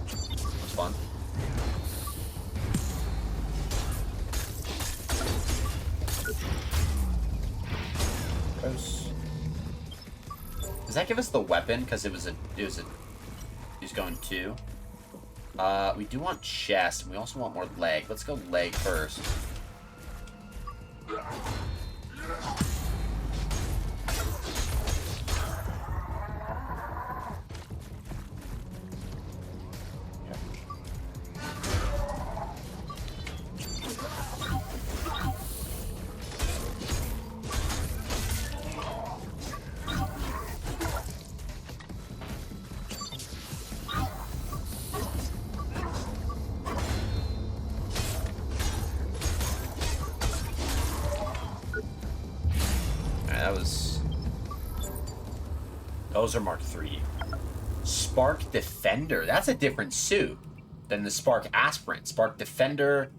It's fun. Gross. Does that give us the weapon? Because he's going 2. We do want chest, and we also want more leg. Let's go leg first. Those are Mark III. Spark Defender. That's a different suit than the Spark Aspirant. Spark Defender,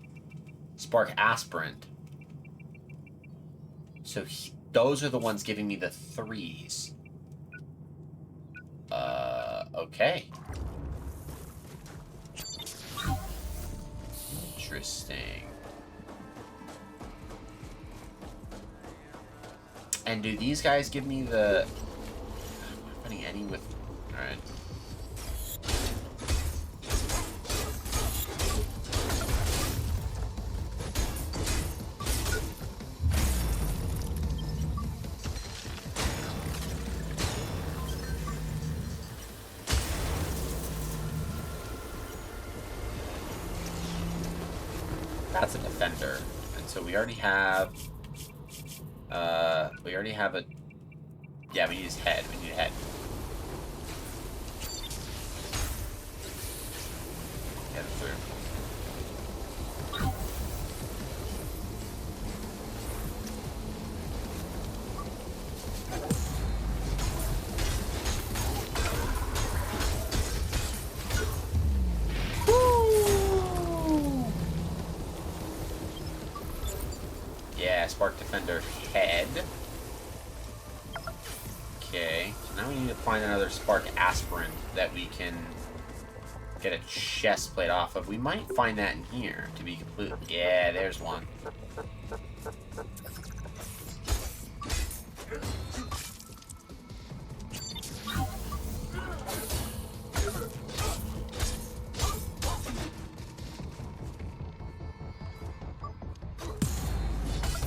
Spark Aspirant. So those are the ones giving me the 3s. Okay. Interesting. And do these guys give me the... I'm not putting any with... Alright. That's a defender. And so we already have... we already have a... Yeah, we need his head. We need a head. Get him through. Yeah, Spark Defender head. Okay, so now we need to find another Spark Aspirant that we can get a chest plate off of. We might find that in here, to be completely... Yeah, there's one.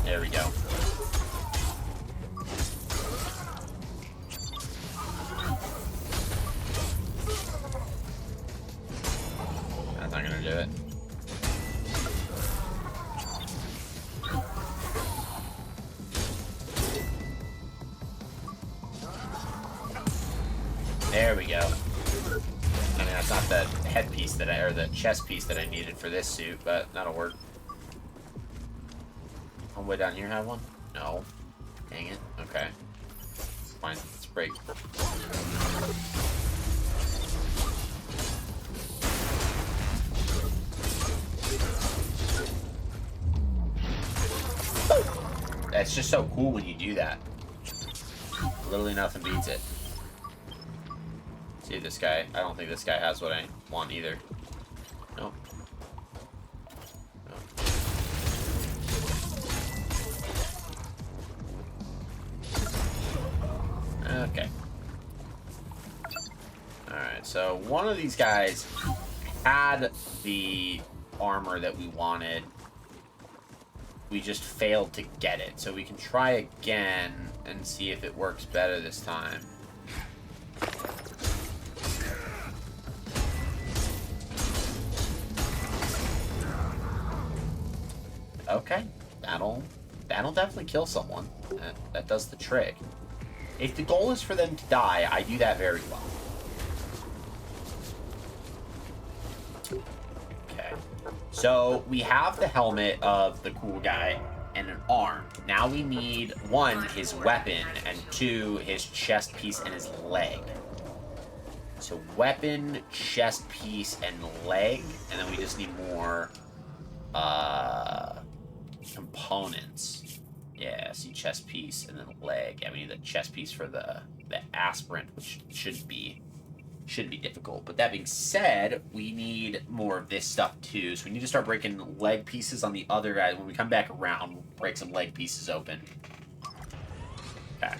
There we go. That's not gonna do it. There we go. I mean, that's not the headpiece that or the chest piece that I needed for this suit, but that'll work. One way down here have one? No. Dang it. Okay. Fine. Let's break. That's just so cool when you do that. Literally nothing beats it. See this guy. I don't think this guy has what I want either. Nope. Okay. Alright, so one of these guys had the armor that we wanted. We just failed to get it. So we can try again and see if it works better this time. Okay. That'll definitely kill someone. That does the trick. If the goal is for them to die, I do that very well. Okay. So, we have the helmet of the cool guy and an arm. Now we need, 1, his weapon, and 2, his chest piece and his leg. So, weapon, chest piece, and leg. And then we just need more, components. Yeah, see chest piece and then leg. Yeah, we need the chest piece for the aspirant, which should be difficult. But that being said, we need more of this stuff too. So we need to start breaking leg pieces on the other guys. When we come back around, we'll break some leg pieces open. Okay.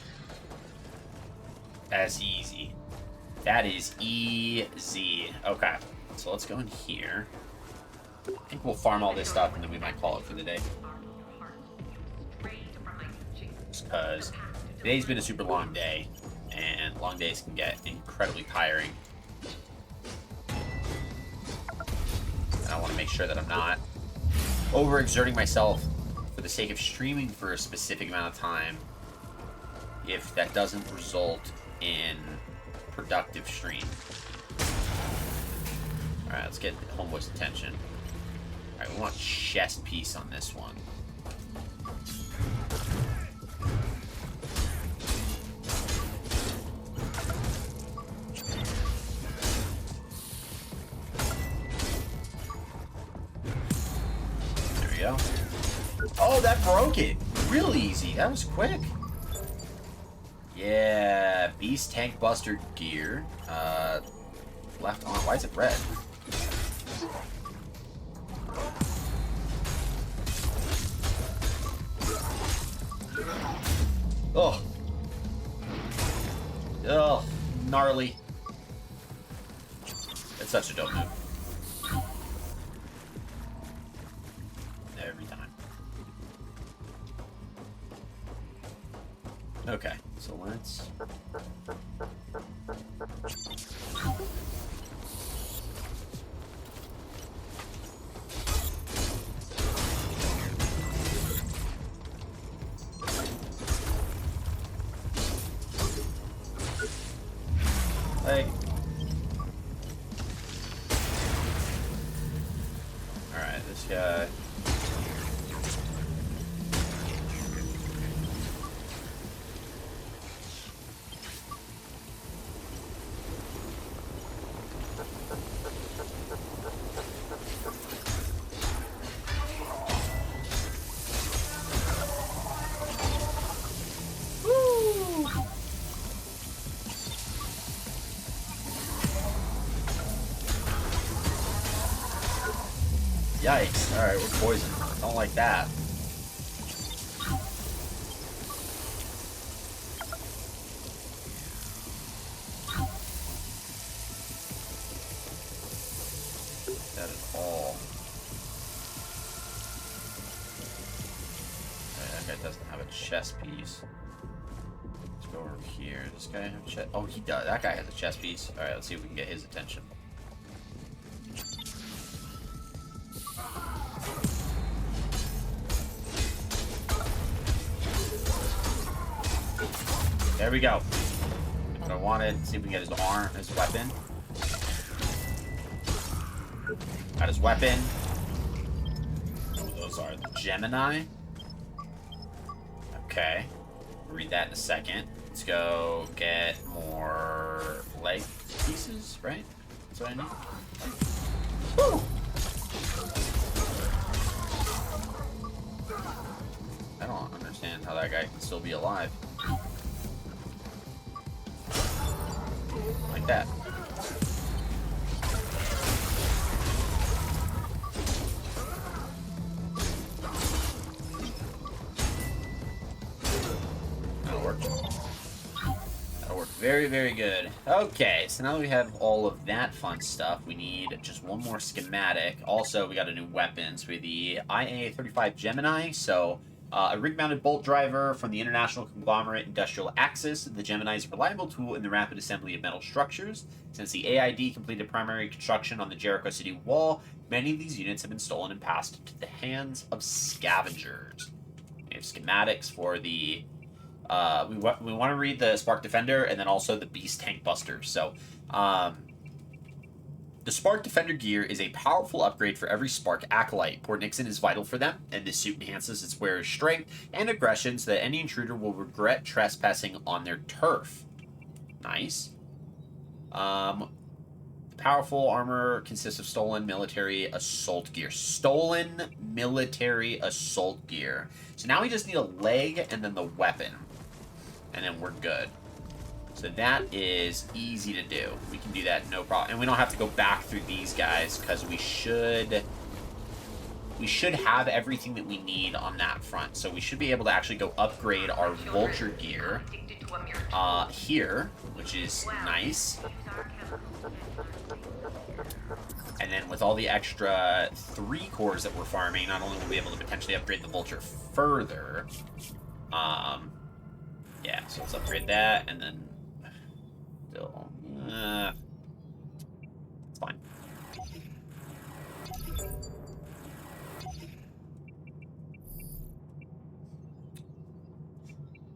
That's easy. That is easy. Okay. So let's go in here. I think we'll farm all this stuff and then we might call it for the day. Because today's been a super long day, and long days can get incredibly tiring. And I want to make sure that I'm not overexerting myself for the sake of streaming for a specific amount of time if that doesn't result in productive stream. Alright, let's get Homeboy's attention. Alright, we want chest piece on this one. go. Oh, that broke it. Real easy. That was quick. Yeah, Beast Tank Buster gear. Left on. Why is it red? Oh. Oh, gnarly. It's such a dope move. Every time. Okay, so let's... Hey. Alright, this guy... Yikes. Alright, we're poisoned. Don't like that. That is all. That guy doesn't have a chest piece. Let's go over here. Does this guy have a chest? Oh, he does. That guy has a chest piece. Alright, let's see if we can get his attention. There we go. What I wanted. See if we can get his arm, his weapon. Got his weapon. Those are the Gemini. Okay. Read that in a second. Let's go get more leg pieces, right? That's what I need. Woo! I don't understand how that guy can still be alive. Like that. That'll work. That'll work very, very good. Okay, so now that we have all of that fun stuff, we need just one more schematic. Also, we got a new weapon. So we have the IA-35 Gemini. So a rig-mounted bolt driver from the International Conglomerate Industrial Axis. The Gemini is a reliable tool in the rapid assembly of metal structures. Since the A.I.D. completed primary construction on the Jericho City wall, many of these units have been stolen and passed to the hands of scavengers. We have schematics for the... we want to read the Spark Defender and then also the Beast Tank Buster. So, the Spark Defender gear is a powerful upgrade for every Spark Acolyte. Port Nixon is vital for them, and this suit enhances its wearer's strength and aggression so that any intruder will regret trespassing on their turf. Nice. The powerful armor consists of stolen military assault gear. Stolen military assault gear. So now we just need a leg and then the weapon. And then we're good. So that is easy to do. We can do that, no problem. And we don't have to go back through these guys, because we should have everything that we need on that front. So we should be able to actually go upgrade our vulture gear here, which is nice. And then with all the extra 3 cores that we're farming, not only will we be able to potentially upgrade the vulture further, yeah, so let's upgrade that, and then still, it's fine.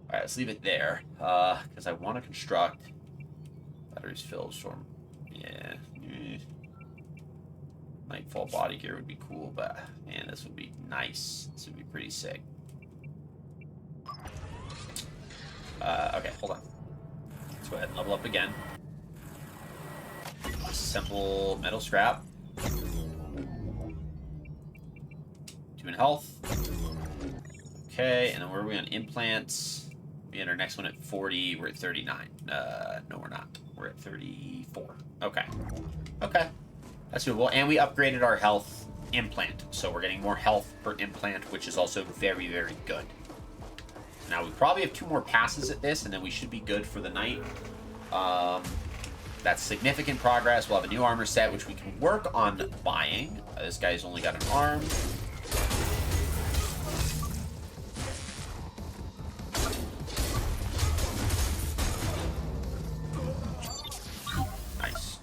Alright, let's leave it there, because I want to construct batteries filled storm. Yeah. Nightfall body gear would be cool, but man, this would be nice. This would be pretty sick. Okay, hold on. Let's go ahead and level up again. Simple metal scrap. 2 in health. Okay, and then where are we on implants? We had our next one at 40. We're at 39. No, we're not. We're at 34. Okay. Okay. That's doable. And we upgraded our health implant. So we're getting more health per implant, which is also very, very good. Now, we probably have 2 more passes at this, and then we should be good for the night. That's significant progress. We'll have a new armor set, which we can work on buying. This guy's only got an arm. Nice.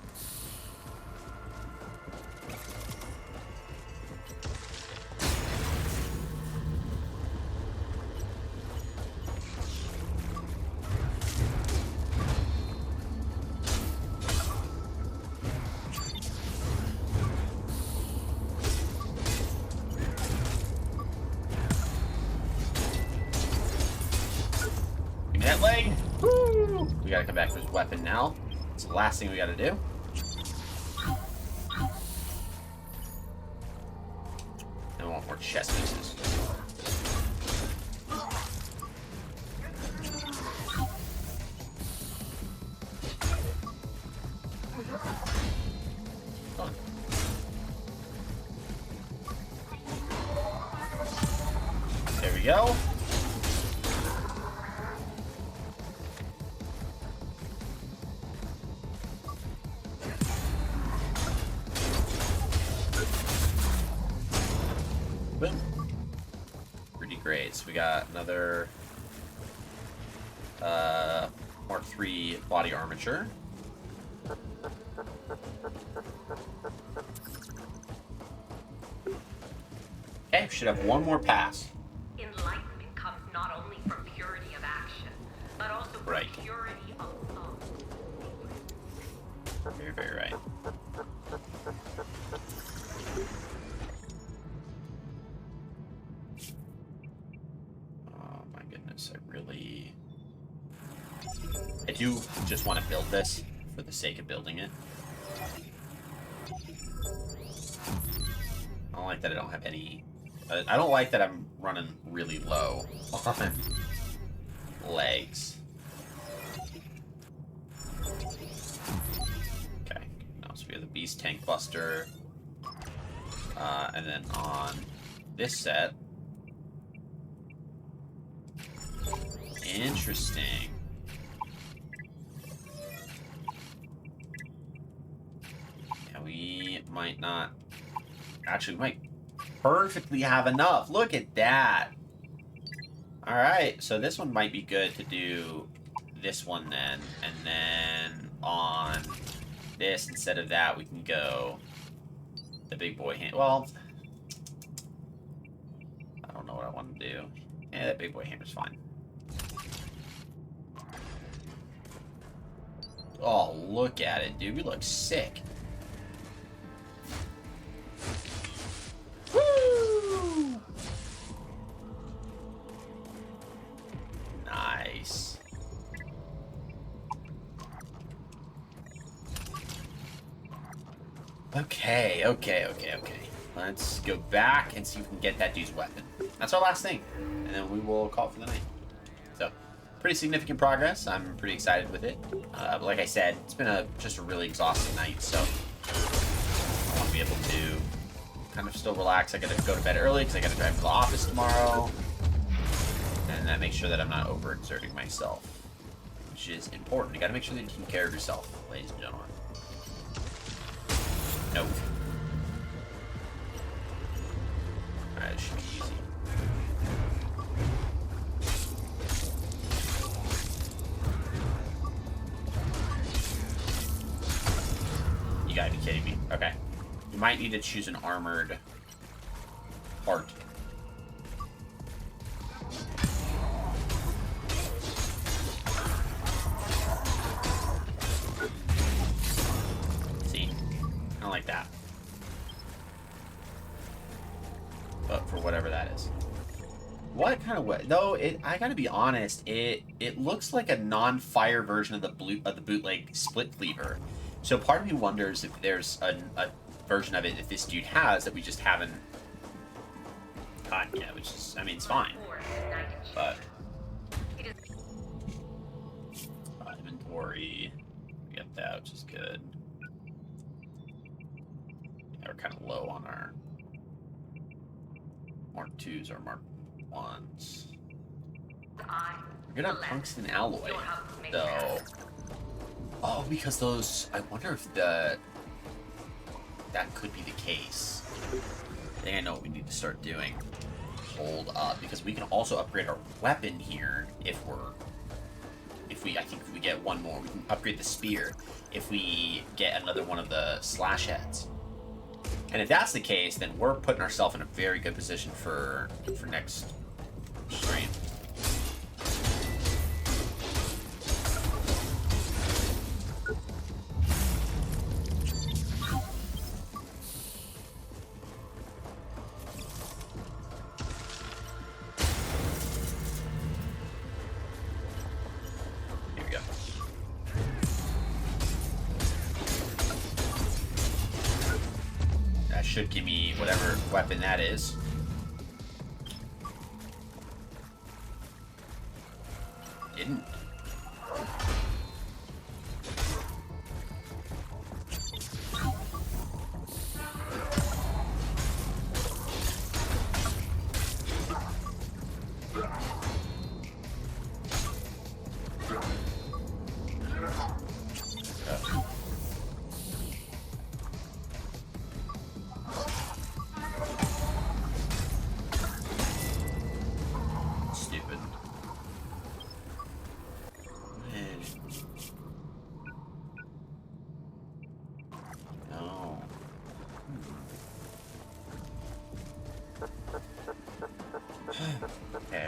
Give me that leg. Woo! We gotta come back to his weapon now. It's the last thing we gotta do. And we want more chest pieces. Fun. There we go. Boom. Pretty great. So we got another Mark III body armature. Okay, should have one more pass. Enlightenment comes not only from purity of action, but also from Right. purity of thought. Very, very right. Oh my goodness, I do just want to build this for the sake of building it. I don't like that I don't have any... I don't like that I'm running really low on legs. Okay, now so we have the Beast Tank Buster. And then on this set... Interesting. Yeah, we might not... Actually, we might perfectly have enough. Look at that. Alright, so this one might be good to do this one then. And then on this, instead of that, we can go the big boy hand. Well, I don't know what I want to do. Yeah, that big boy hammer's fine. Oh, look at it, dude. We look sick. Woo! Nice. Okay. Let's go back and see if we can get that dude's weapon. That's our last thing. And then we will call it for the night. So, pretty significant progress. I'm pretty excited with it. But like I said, it's been just a really exhausting night, so I want to be able to kind of still relax. I gotta go to bed early because I gotta drive to the office tomorrow. And that makes sure that I'm not overexerting myself, which is important. You gotta make sure that you take care of yourself, ladies and gentlemen. No. Alright, it should be easy. You gotta be kidding me. Okay. You might need to choose an armored part. See? I don't like that. But for whatever that is. What kind of way? No, I gotta be honest. It looks like a non-fire version of the bootleg split cleaver. So part of me wonders if there's a version of it that this dude has that we just haven't cut yet, which is, I mean, it's fine. But inventory, we get that, which is good. Yeah, we're kind of low on our Mark 2s or Mark 1s. We're good on tungsten alloy, though. Oh, because those... I wonder if that could be the case. I think I know what we need to start doing. Hold up, because we can also upgrade our weapon here if I think if we get one more, we can upgrade the spear if we get another one of the slash heads. And if that's the case, then we're putting ourselves in a very good position for next stream. Should give me whatever weapon that is. Didn't.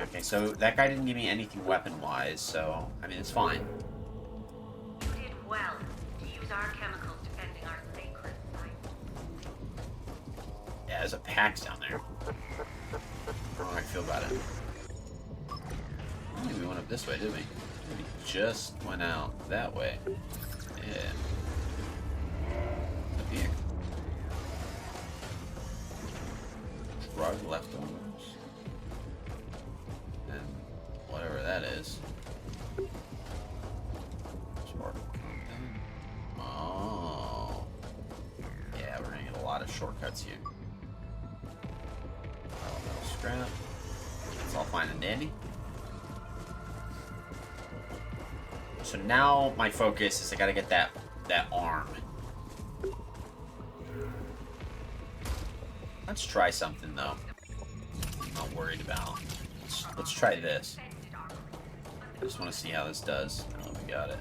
Okay, so that guy didn't give me anything weapon-wise, so, I mean, it's fine. You did well to use our chemicals defending our sacred site. Yeah, there's a PAX down there. I don't know how I feel about it. I think we went up this way, didn't we? We just went out that way. Yeah. Up here. Drug leftovers. And whatever that is. Oh. Yeah, we're gonna get a lot of shortcuts here. Oh, scrap. It's all fine and dandy. So now my focus is I gotta get that arm. Let's try something though. I'm not worried about. Let's try this. I just want to see how this does. Oh, we got it.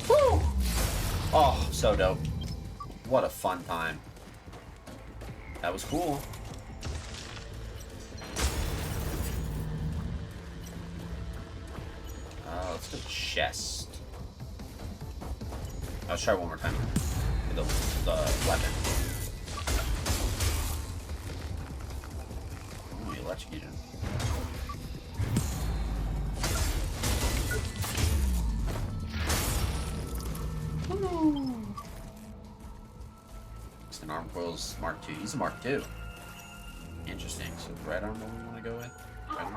Woo! Oh, so dope. What a fun time. That was cool. Let's go chest. Let's try one more time with the weapon. Oh, electrocuted. It's an arm coils Mark II. He's a Mark II. Interesting. So the right arm what we want to go with? Right arm?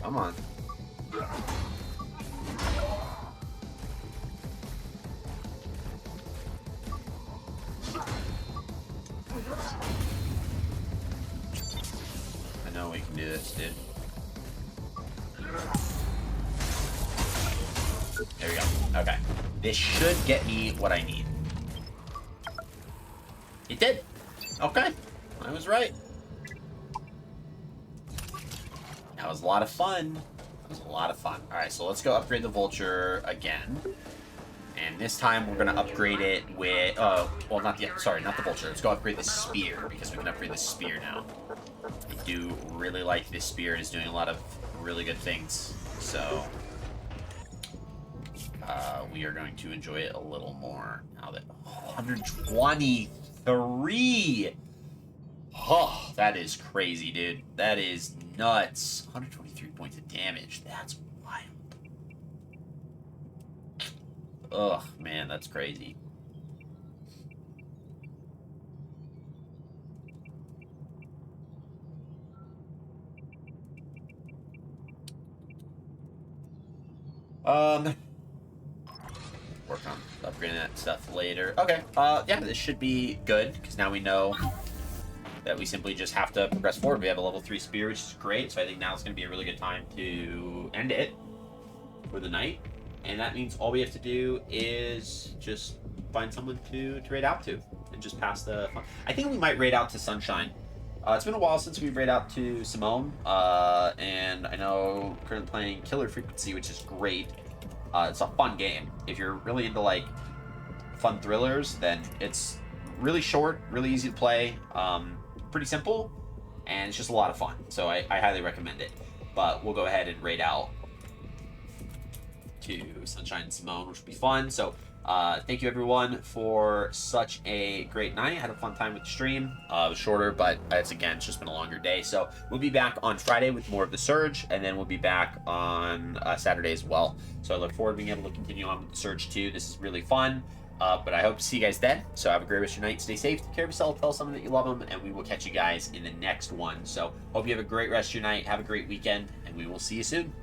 Come on. I know we can do this, dude. There we go. Okay. This should get me what I need. It did. Okay. I was right. That was a lot of fun. That was a lot of fun. Alright, so let's go upgrade the vulture again. And this time we're gonna upgrade it with, well, not the vulture. Let's go upgrade the spear, because we can upgrade the spear now. I do really like this spear. It's doing a lot of really good things. So, we are going to enjoy it a little more now that 123. Oh, that is crazy, dude. That is nuts. 123 points of damage. That's wild. Ugh, man, that's crazy. Work on upgrading that stuff later. Okay, yeah, this should be good, because now we know that we simply just have to progress forward. We have a level 3 spear, which is great, so I think now it's going to be a really good time to end it for the night. And that means all we have to do is just find someone to raid out to, and just pass the fun. I think we might raid out to Sunshine. It's been a while since we raid out to Simone, and I know we're currently playing Killer Frequency, which is great. It's a fun game. If you're really into, like, fun thrillers, then it's really short, really easy to play, pretty simple, and it's just a lot of fun. So I highly recommend it. But we'll go ahead and raid out to Sunshine and Simone, which will be fun. So thank you everyone for such a great night. I had a fun time with the stream. It was shorter, but it's just been a longer day. So we'll be back on Friday with more of the Surge, and then we'll be back on Saturday as well. So I look forward to being able to continue on with the Surge too. This is really fun. But I hope to see you guys then. So have a great rest of your night. Stay safe. Take care of yourself. Tell someone that you love them. And we will catch you guys in the next one. So hope you have a great rest of your night. Have a great weekend. And we will see you soon.